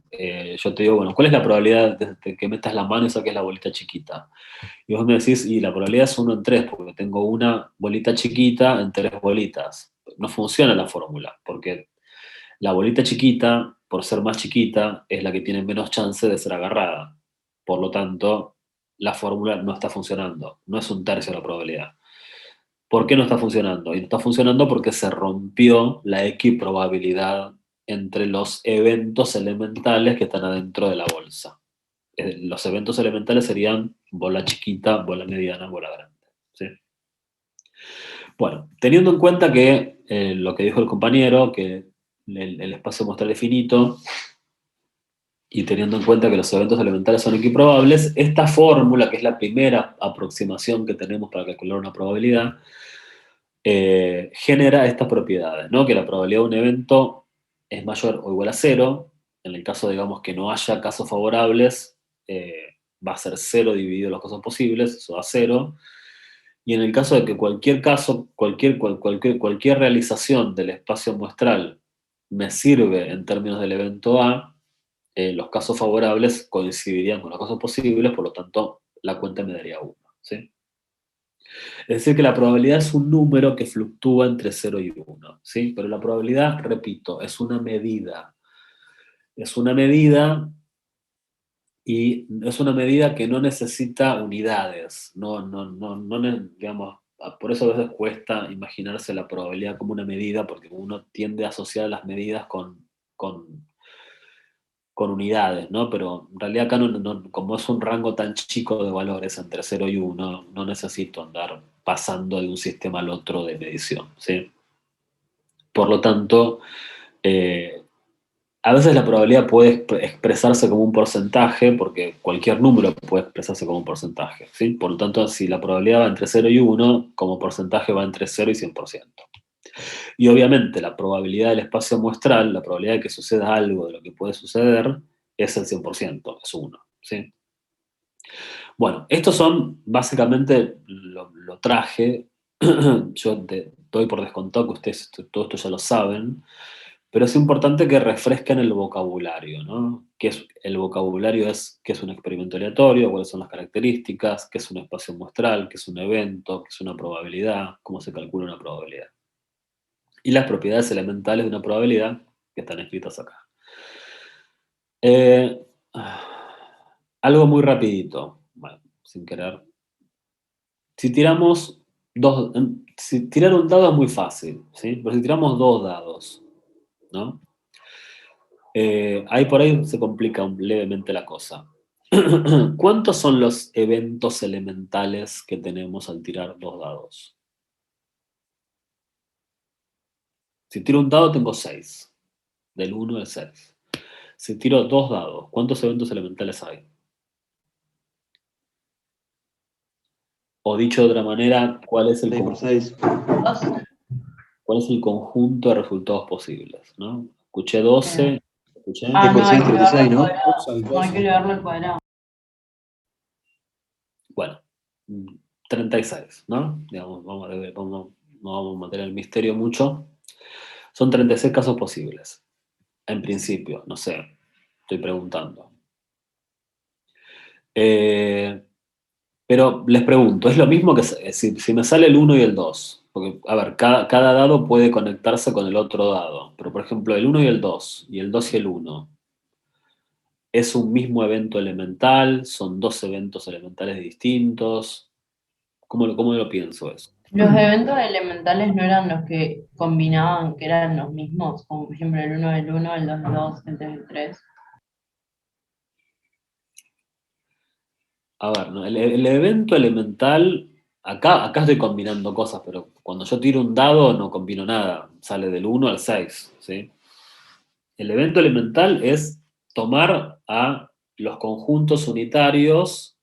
yo te digo, bueno, ¿cuál es la probabilidad de que metas la mano y saques la bolita chiquita? Y vos me decís, y la probabilidad es 1 en 3, porque tengo una bolita chiquita en 3 bolitas. No funciona la fórmula, porque la bolita chiquita, por ser más chiquita, es la que tiene menos chance de ser agarrada. Por lo tanto, la fórmula no está funcionando. No es 1/3 la probabilidad. ¿Por qué no está funcionando? Y no está funcionando porque se rompió la equiprobabilidad entre los eventos elementales que están adentro de la bolsa. Los eventos elementales serían bola chiquita, bola mediana, bola grande, ¿sí? Bueno, teniendo en cuenta que lo que dijo el compañero, que el espacio muestral es finito, y teniendo en cuenta que los eventos elementales son equiprobables, esta fórmula, que es la primera aproximación que tenemos para calcular una probabilidad, genera estas propiedades, ¿no? Que la probabilidad de un evento es mayor o igual a 0. En el caso, digamos, que no haya casos favorables, va a ser 0 dividido los casos posibles, eso da 0. Y en el caso de que cualquier caso, cualquier realización del espacio muestral me sirve en términos del evento A, los casos favorables coincidirían con los casos posibles, por lo tanto, la cuenta me daría 1, ¿sí? Es decir, que la probabilidad es un número que fluctúa entre 0 y 1, ¿sí? Pero la probabilidad, repito, es una medida. Es una medida y es una medida que no necesita unidades. Digamos, por eso a veces cuesta imaginarse la probabilidad como una medida, porque uno tiende a asociar las medidas con unidades, ¿no? Pero en realidad acá, como es un rango tan chico de valores entre 0 y 1, no necesito andar pasando de un sistema al otro de medición, ¿sí? Por lo tanto, a veces la probabilidad puede expresarse como un porcentaje, porque cualquier número puede expresarse como un porcentaje, ¿sí? Por lo tanto, si la probabilidad va entre 0 y 1, como porcentaje va entre 0 y 100%. Y obviamente la probabilidad del espacio muestral, la probabilidad de que suceda algo de lo que puede suceder, es el 100%, es 1, ¿sí? Bueno, estos son básicamente lo traje. Yo doy por descontado que ustedes todo esto ya lo saben, pero es importante que refresquen el vocabulario, ¿no? El vocabulario es qué es un experimento aleatorio, cuáles son las características, qué es un espacio muestral, qué es un evento, qué es una probabilidad, cómo se calcula una probabilidad. Y las propiedades elementales de una probabilidad que están escritas acá. Algo muy rapidito, bueno, sin querer. Tirar un dado es muy fácil, ¿sí? Pero si tiramos 2 dados, ¿no? Ahí por ahí se complica levemente la cosa. ¿Cuántos son los eventos elementales que tenemos al tirar 2 dados? Si tiro un dado tengo 6, del 1 al 6. Si tiro 2 dados, ¿cuántos eventos elementales hay? O dicho de otra manera, ¿cuál es el 6 por 6. ¿Cuál es el conjunto de resultados posibles? ¿No? Escuché 12. ¿Escuché? Ah, no, hay que 36, elevarlo al ¿no? cuadrado. No, hay que elevarlo al cuadrado. Bueno, 36, ¿no? Digamos, no vamos a meter el misterio mucho. Son 36 casos posibles. En principio, no sé. Estoy preguntando. Pero les pregunto, ¿es lo mismo que si me sale el 1 y el 2? Porque, a ver, cada dado puede conectarse con el otro dado. Pero, por ejemplo, el 1 y el 2, y el 2 y el 1, ¿es un mismo evento elemental? ¿Son dos eventos elementales distintos? ¿Cómo lo pienso eso? Los eventos elementales no eran los que combinaban, que eran los mismos, como por ejemplo el 1 del 1, el 2 del 2, el 3 del 3. A ver, ¿no? El evento elemental, acá estoy combinando cosas, pero cuando yo tiro un dado no combino nada, sale del 1 al 6, ¿sí? El evento elemental es tomar a los conjuntos unitarios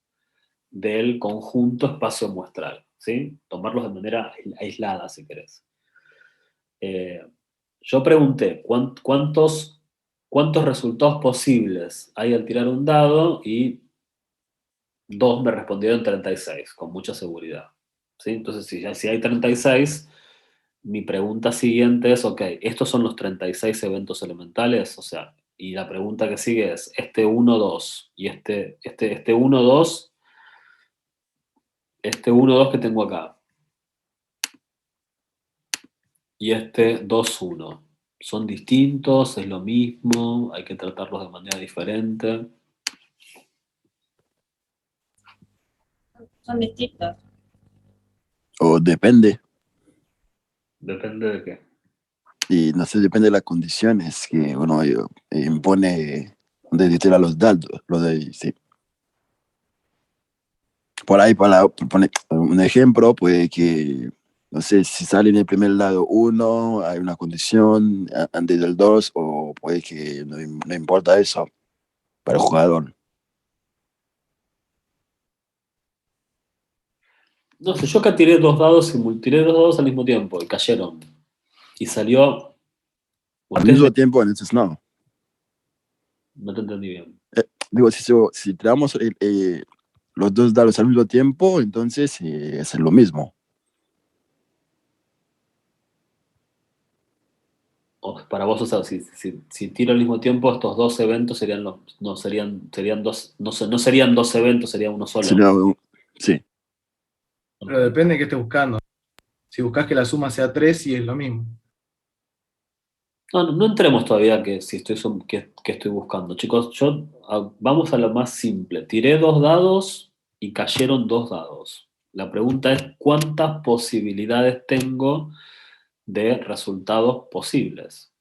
del conjunto espacio muestral, ¿sí? Tomarlos de manera aislada, si querés. Yo pregunté, ¿cuántos resultados posibles hay al tirar un dado? Y 2 me respondieron 36, con mucha seguridad. ¿Sí? Entonces, si hay 36, mi pregunta siguiente es, ok, ¿estos son los 36 eventos elementales? O sea, y la pregunta que sigue es, este 1, 2, y este 1, 2, este 1, 2 que tengo acá, y este 2, 1, ¿son distintos? ¿Es lo mismo? ¿Hay que tratarlos de manera diferente? Son distintos. O depende, Depende de qué. y no sé, depende de las condiciones que uno impone donde tira los dados, sí. Por ahí, para poner un ejemplo, puede que, no sé, si sale en el primer lado 1, hay una condición antes del 2, o puede que no importa eso para el jugador. No sé, yo acá tiré 2 dados, tiré 2 dados al mismo tiempo, y cayeron. Y salió... Al mismo tiempo, entonces no. No te entendí bien. Digo, si tiramos los 2 dados al mismo tiempo, entonces es lo mismo. Para vos, o sea, si tiro al mismo tiempo, estos 2 eventos serían no serían dos, no serían 2 eventos, sería uno solo. Sí. Pero depende de qué estés buscando. Si buscas que la suma sea 3, sí es lo mismo. No entremos todavía que estoy buscando. Chicos, vamos a lo más simple. Tiré 2 dados y cayeron 2 dados. La pregunta es, ¿cuántas posibilidades tengo de resultados posibles?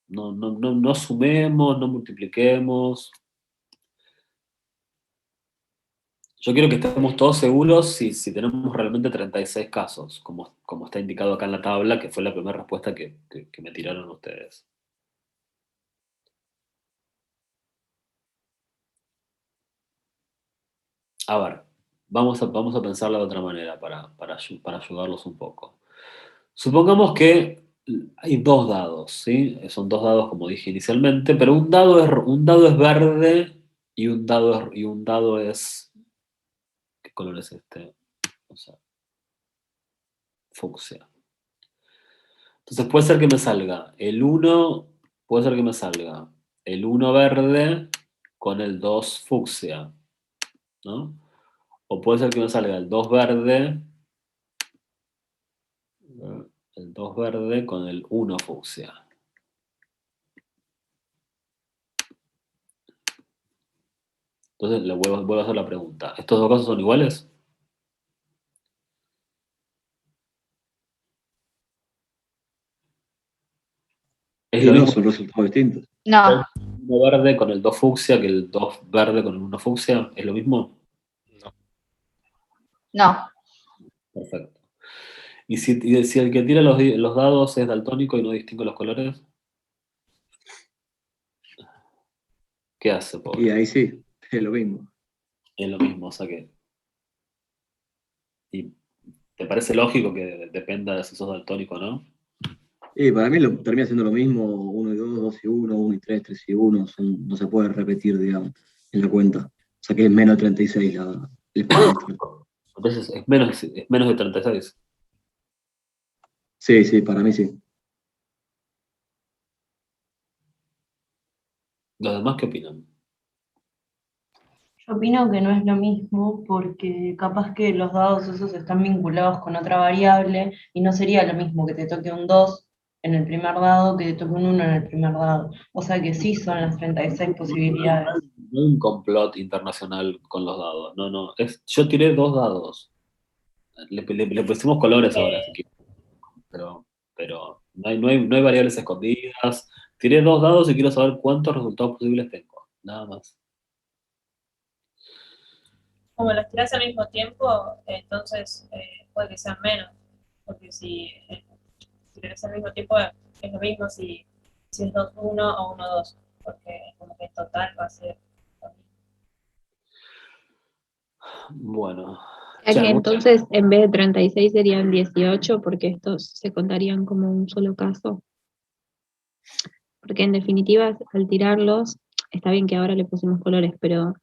No sumemos, no multipliquemos. Yo quiero que estemos todos seguros si tenemos realmente 36 casos, como está indicado acá en la tabla, que fue la primera respuesta que me tiraron ustedes. A ver, vamos a pensarlo de otra manera para ayudarlos un poco. Supongamos que hay 2 dados, ¿sí? Son 2 dados como dije inicialmente, pero un dado es verde y un dado es... ¿Qué color es este? O sea, fucsia. Entonces puede ser que me salga puede ser que me salga el 1 verde con el 2 fucsia, ¿no? O puede ser que me salga el 2 verde con el 1 fucsia. Entonces le vuelvo a hacer la pregunta. ¿Estos 2 casos son iguales? Sí, no, son resultados distintos. No. 1 verde con el 2 fucsia que el 2 verde con el 1 fucsia? ¿Es lo mismo? No. Perfecto. ¿Y si el que tira los dados es daltónico y no distingue los colores? ¿Qué hace, pobre? Y ahí sí, es lo mismo. Es lo mismo, o sea que... ¿Y te parece lógico que dependa de si sos daltónico o no? Y para mí termina siendo lo mismo, 1 y 2, 2 y 1, 1 y 3, 3 y 1, no se puede repetir, digamos, en la cuenta. O sea que es menos de 36 el parámetro. Entonces es menos de 36. Sí, para mí sí. ¿Los demás qué opinan? Yo opino que no es lo mismo porque capaz que los dados esos están vinculados con otra variable y no sería lo mismo que te toque un 2 en el primer dado que te toque un 1 en el primer dado. O sea que sí son las 36 posibilidades. No hay un complot internacional con los dados. No. Yo tiré 2 dados. Le pusimos colores ahora, si quieres. Pero no hay variables escondidas. Tiré 2 dados y quiero saber cuántos resultados posibles tengo. Nada más. Como los tirás al mismo tiempo, entonces puede que sean menos. Porque si tirás al mismo tiempo es lo mismo si es 2-1 o 1-2. Porque como que en total va a ser lo mismo. Bueno. Ya que entonces en vez de 36 serían 18 porque estos se contarían como un solo caso. Porque en definitiva al tirarlos, está bien que ahora le pusimos colores, pero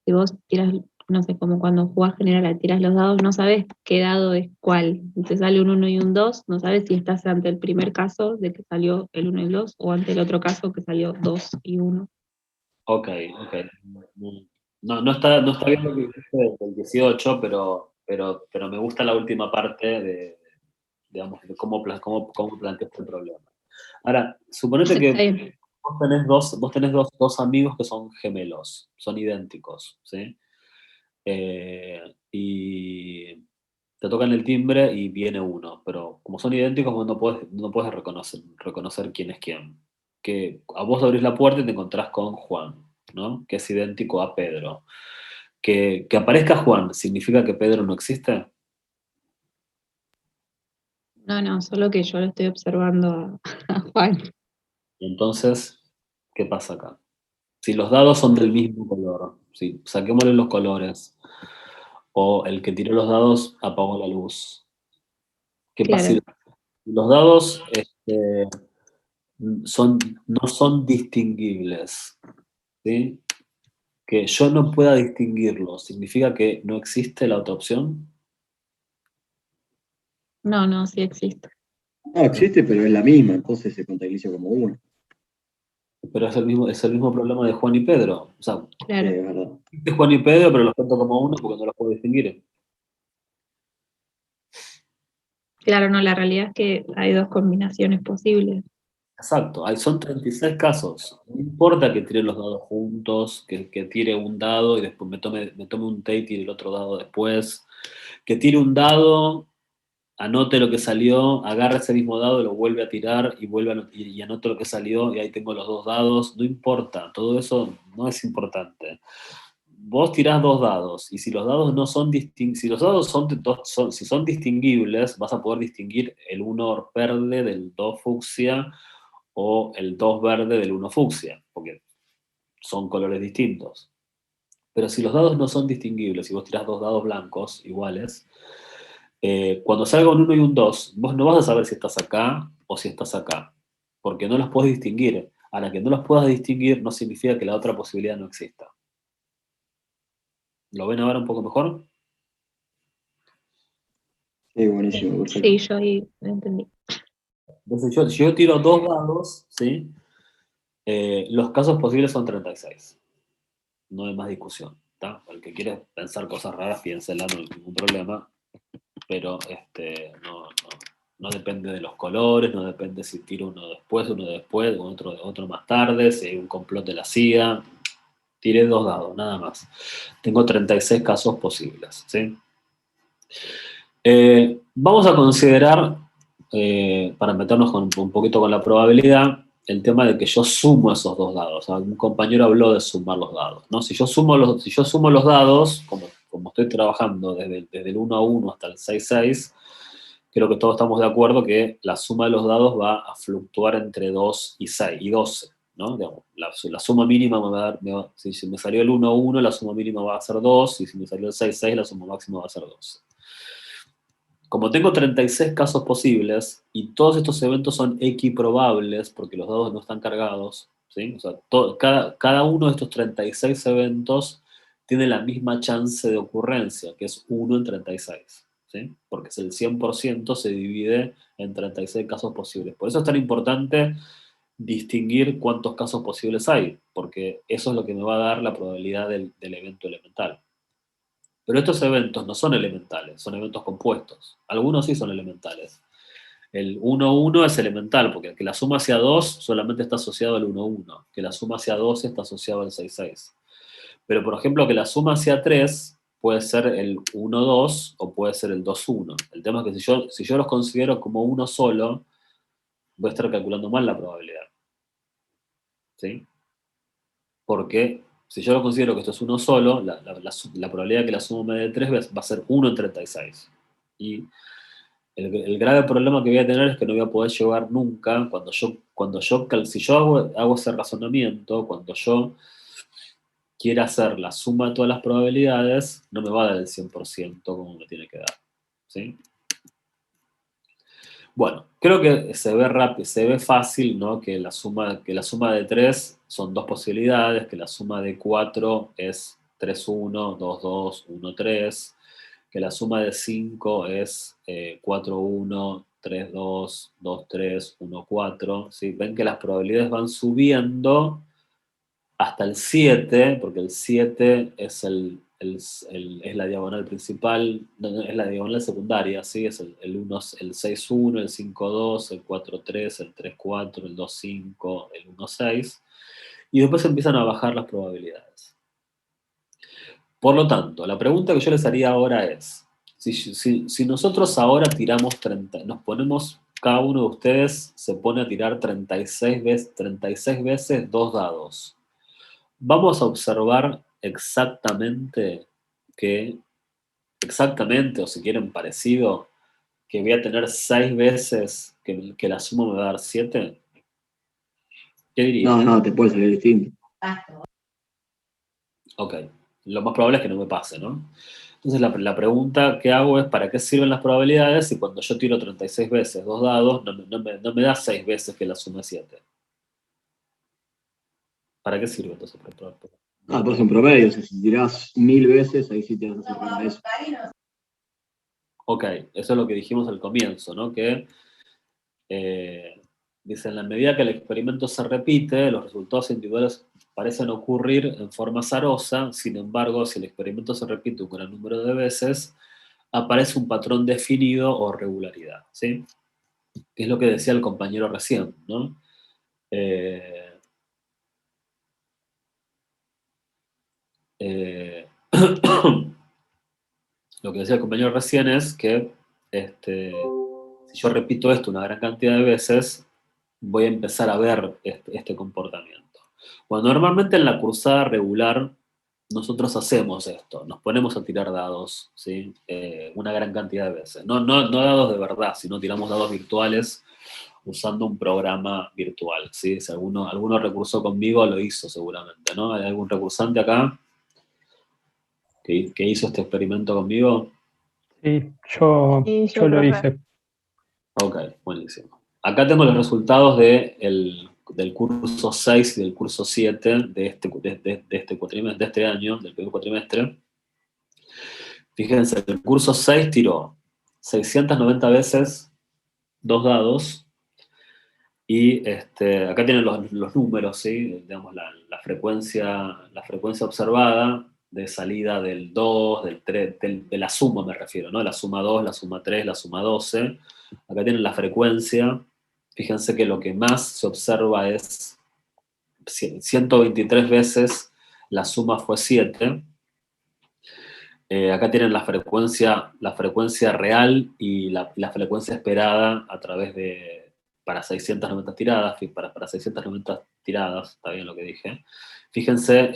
si vos tiras, no sé, como cuando jugás general, tiras los dados, no sabes qué dado es cuál. Te sale un 1 y un 2, no sabes si estás ante el primer caso de que salió el 1 y el 2 o ante el otro caso que salió 2 y 1. Ok. No está bien lo que dijiste del 18, pero me gusta la última parte de cómo planteaste el problema. Ahora, suponete que vos tenés dos amigos que son gemelos, son idénticos, ¿sí? Y te tocan el timbre y viene uno, pero como son idénticos, vos no puedes reconocer quién es quién. Que a vos abrís la puerta y te encontrás con Juan, ¿no? Que es idéntico a Pedro. Que aparezca Juan, ¿significa que Pedro no existe? No, solo que yo lo estoy observando a Juan. Entonces, ¿qué pasa acá? Si los dados son del mismo color, si saquémosle los colores, o el que tiró los dados apagó la luz, ¿qué pasa si los dados no son distinguibles? ¿Sí? Que yo no pueda distinguirlos, ¿significa que no existe la otra opción? No, sí existe. No, existe, pero es la misma, entonces se contabiliza como uno. Pero es el mismo problema de Juan y Pedro. O sea, Claro. Es verdad. es Juan y Pedro, pero los cuento como uno porque no los puedo distinguir. Claro, no, la realidad es que hay dos combinaciones posibles. Exacto, son 36 casos. No importa que tire los dados juntos, que tire un dado y después me tome un té y tire el otro dado después. Que tire un dado, anote lo que salió, agarre ese mismo dado, lo vuelve a tirar y anote lo que salió y ahí tengo los 2 dados. No importa, todo eso no es importante. Vos tirás 2 dados y si los dados no son si los dados si son distinguibles, vas a poder distinguir el 1 verde del 2 fucsia o el 2 verde del 1 fucsia, porque son colores distintos. Pero si los dados no son distinguibles y vos tirás 2 dados blancos iguales, cuando salga un 1 y un 2, vos no vas a saber si estás acá o si estás acá, porque no los puedes distinguir. Ahora, que no los puedas distinguir no significa que la otra posibilidad no exista. ¿Lo ven ahora un poco mejor? Sí, buenísimo. Perfecto. Sí, yo ahí lo entendí. Entonces, si yo tiro 2 dados, ¿sí? Los casos posibles son 36. No hay más discusión. ¿Tá? El que quiere pensar cosas raras, piénsela, no hay ningún problema. Pero no depende de los colores, no depende si tiro uno después, otro más tarde, si hay un complot de la CIA. Tiré 2 dados, nada más. Tengo 36 casos posibles, ¿sí? Vamos a considerar, para meternos un poquito con la probabilidad, el tema de que yo sumo esos dos dados. Un compañero habló de sumar los dados, ¿no? Si yo sumo los dados, como estoy trabajando desde el 1 a 1 hasta el 6 a 6, creo que todos estamos de acuerdo que la suma de los dados va a fluctuar entre 2 y 6 y 12, ¿no? Digamos, la suma mínima me va a dar, si me salió el 1 a 1, la suma mínima va a ser 2, y si me salió el 6 a 6, la suma máxima va a ser 12. Como tengo 36 casos posibles y todos estos eventos son equiprobables porque los dados no están cargados, ¿sí? O sea, cada uno de estos 36 eventos tiene la misma chance de ocurrencia, que es 1 en 36, ¿sí? Porque es el 100% se divide en 36 casos posibles. Por eso es tan importante distinguir cuántos casos posibles hay, porque eso es lo que me va a dar la probabilidad del evento elemental. Pero estos eventos no son elementales, son eventos compuestos. Algunos sí son elementales. El 1-1 es elemental, porque que la suma sea 2 solamente está asociado al 1-1, que la suma sea 12 está asociado al 6-6. Pero, por ejemplo, que la suma sea 3 puede ser el 1-2 o puede ser el 2-1. El tema es que si yo los considero como uno solo, voy a estar calculando mal la probabilidad. ¿Sí? Porque si yo lo considero que esto es uno solo, la probabilidad de que la suma me dé 3 va a ser 1 en 36. Y el grave problema que voy a tener es que no voy a poder llegar nunca, si yo hago ese razonamiento, cuando yo quiera hacer la suma de todas las probabilidades, no me va a dar el 100% como me tiene que dar. ¿Sí? Bueno, creo que se ve rápido, se ve fácil, ¿no? Que la suma de 3 son dos posibilidades, que la suma de 4 es 3-1, 2-2, 1-3, que la suma de 5 es 4-1, 3-2, 2-3, 1-4. ¿Sí? Ven que las probabilidades van subiendo hasta el 7, porque el 7 es es la diagonal principal, es la diagonal secundaria, ¿sí? Es el 6-1, el 5-2, el 4-3, el 3-4, el 2-5, el 1-6, y después empiezan a bajar las probabilidades. Por lo tanto, la pregunta que yo les haría ahora es, si nosotros ahora tiramos 30, nos ponemos, cada uno de ustedes se pone a tirar 36 veces dos dados. Vamos a observar exactamente, o si quieren parecido, que voy a tener 6 veces que la suma me va a dar 7. ¿Qué dirían? No, te puede salir distinto. Ok, lo más probable es que no me pase, ¿no? Entonces la pregunta que hago es, ¿para qué sirven las probabilidades si cuando yo tiro 36 veces dos dados no me da 6 veces que la suma es 7? ¿Para qué sirve entonces? Pues en promedio, o sea, si tirás 1000 veces, ahí sí te vas a acercar a eso. Ok, eso es lo que dijimos al comienzo, ¿no? Que dice, en la medida que el experimento se repite, los resultados individuales parecen ocurrir en forma azarosa, sin embargo, si el experimento se repite un gran número de veces, aparece un patrón definido o regularidad, ¿sí? Que es lo que decía el compañero recién, ¿no? Lo que decía el compañero recién es que si yo repito esto una gran cantidad de veces, voy a empezar a ver este comportamiento. Bueno, normalmente en la cursada regular nosotros hacemos esto, nos ponemos a tirar dados, ¿sí? Una gran cantidad de veces. No dados de verdad, sino tiramos dados virtuales usando un programa virtual, ¿sí? Si alguno recursó conmigo, lo hizo seguramente, ¿no? ¿Hay algún recursante acá que hizo este experimento conmigo? Sí, yo lo hice. Ok, buenísimo. Acá tengo los resultados del curso 6 y del curso 7 de este cuatrimestre, de este año, del primer cuatrimestre. Fíjense, el curso 6 tiró 690 veces dos dados y acá tienen los números, ¿sí? Digamos, la frecuencia observada de salida del 2, del 3, de la suma me refiero, ¿no? La suma 2, la suma 3, la suma 12. Acá tienen la frecuencia. Fíjense que lo que más se observa es 123 veces la suma fue 7. Acá tienen la frecuencia real y la frecuencia esperada a través de para 690 tiradas, para 690 tiradas, está bien lo que dije. Fíjense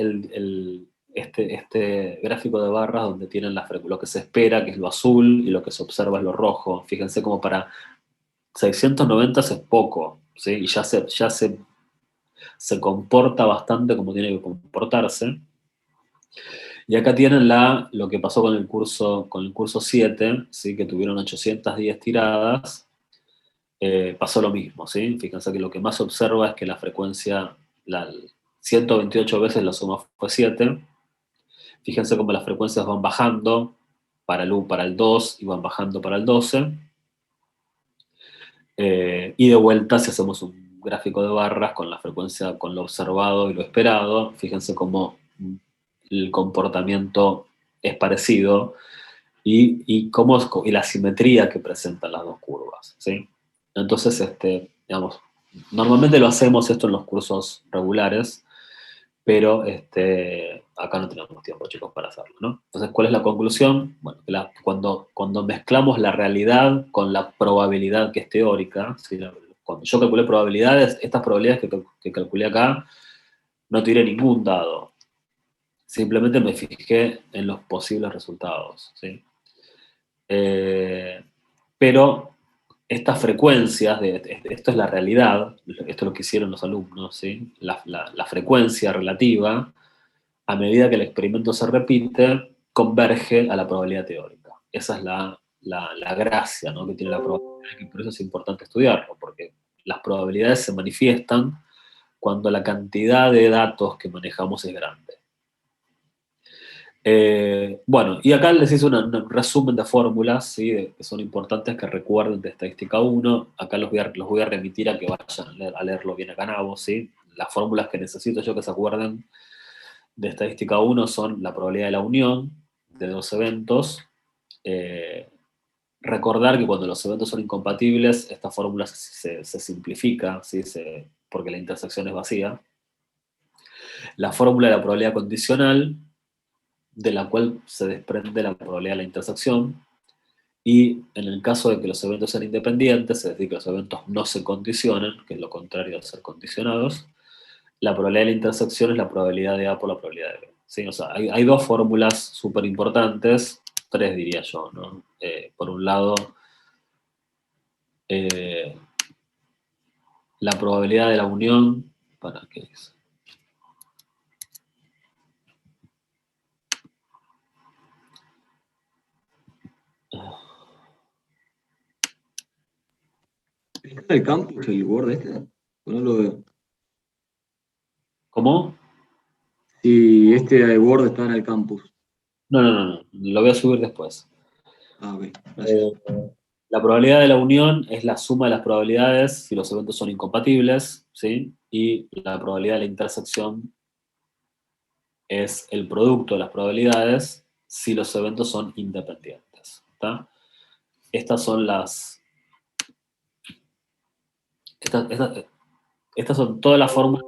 este gráfico de barras donde tienen lo que se espera, que es lo azul, y lo que se observa es lo rojo. Fíjense como para 690 es poco, ¿sí? Y ya se comporta bastante como tiene que comportarse. Y acá tienen lo que pasó con el curso 7, ¿sí? Que tuvieron 810 tiradas. Pasó lo mismo, ¿sí? Fíjense que lo que más se observa es que la frecuencia, 128 veces la suma fue 7. Fíjense cómo las frecuencias van bajando para el 2 y van bajando para el 12. Y de vuelta, si hacemos un gráfico de barras con la frecuencia, con lo observado y lo esperado, fíjense cómo el comportamiento es parecido y la simetría que presentan las dos curvas, ¿sí? Entonces, digamos, normalmente lo hacemos esto en los cursos regulares, pero acá no tenemos tiempo, chicos, para hacerlo, ¿no? Entonces, ¿cuál es la conclusión? Bueno, cuando mezclamos la realidad con la probabilidad que es teórica, ¿sí? Cuando yo calculé probabilidades, estas probabilidades que calculé acá, no tiré ningún dado. Simplemente me fijé en los posibles resultados, ¿sí? Pero estas frecuencias, esto es la realidad, esto es lo que hicieron los alumnos, ¿sí? La frecuencia relativa, a medida que el experimento se repite, converge a la probabilidad teórica. Esa es la gracia, ¿no? Que tiene la probabilidad, y por eso es importante estudiarlo, porque las probabilidades se manifiestan cuando la cantidad de datos que manejamos es grande. Bueno, y acá les hice un resumen de fórmulas, ¿sí? Que son importantes que recuerden de Estadística 1. Acá los voy a remitir a que vayan a leerlo bien acá en Avo, ¿sí? Las fórmulas que necesito yo que se acuerden de Estadística 1 son la probabilidad de la unión de dos eventos. Recordar que cuando los eventos son incompatibles, esta fórmula se simplifica, ¿sí? Porque la intersección es vacía. La fórmula de la probabilidad condicional, de la cual se desprende la probabilidad de la intersección, y en el caso de que los eventos sean independientes, es decir, que los eventos no se condicionen, que es lo contrario de ser condicionados, la probabilidad de la intersección es la probabilidad de A por la probabilidad de B, ¿sí? O sea, hay dos fórmulas súper importantes, tres diría yo, ¿no? Por un lado, la probabilidad de la unión, ¿para qué es? ¿Está en el campus el Word este? No lo veo. ¿Cómo? Si este Word está en el campus. No, lo voy a subir después. Ah, ok, gracias. La probabilidad de la unión es la suma de las probabilidades si los eventos son incompatibles, ¿sí? Y la probabilidad de la intersección es el producto de las probabilidades si los eventos son independientes, ¿está? Estas son estas son todas las fórmulas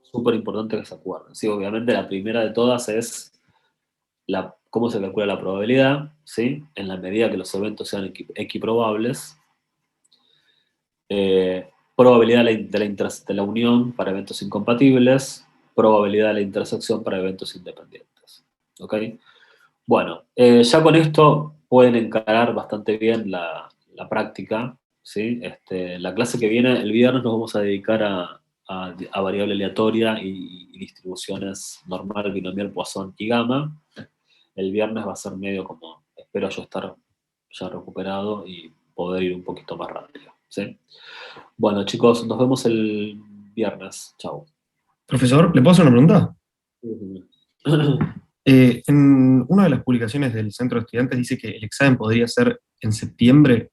súper importantes que se acuerden, ¿sí? Obviamente la primera de todas es cómo se calcula la probabilidad, ¿sí? En la medida que los eventos sean equiprobables. Probabilidad de la unión para eventos incompatibles, probabilidad de la intersección para eventos independientes. ¿Ok? Bueno, ya con esto pueden encarar bastante bien la práctica, ¿sí? La clase que viene, el viernes, nos vamos a dedicar a variable aleatoria y distribuciones normal, binomial, Poisson y gamma. El viernes va a ser medio como, espero yo estar ya recuperado y poder ir un poquito más rápido, ¿sí? Bueno, chicos, nos vemos el viernes. Chao. Profesor, ¿le puedo hacer una pregunta? Sí. En una de las publicaciones del Centro de Estudiantes dice que el examen podría ser en septiembre.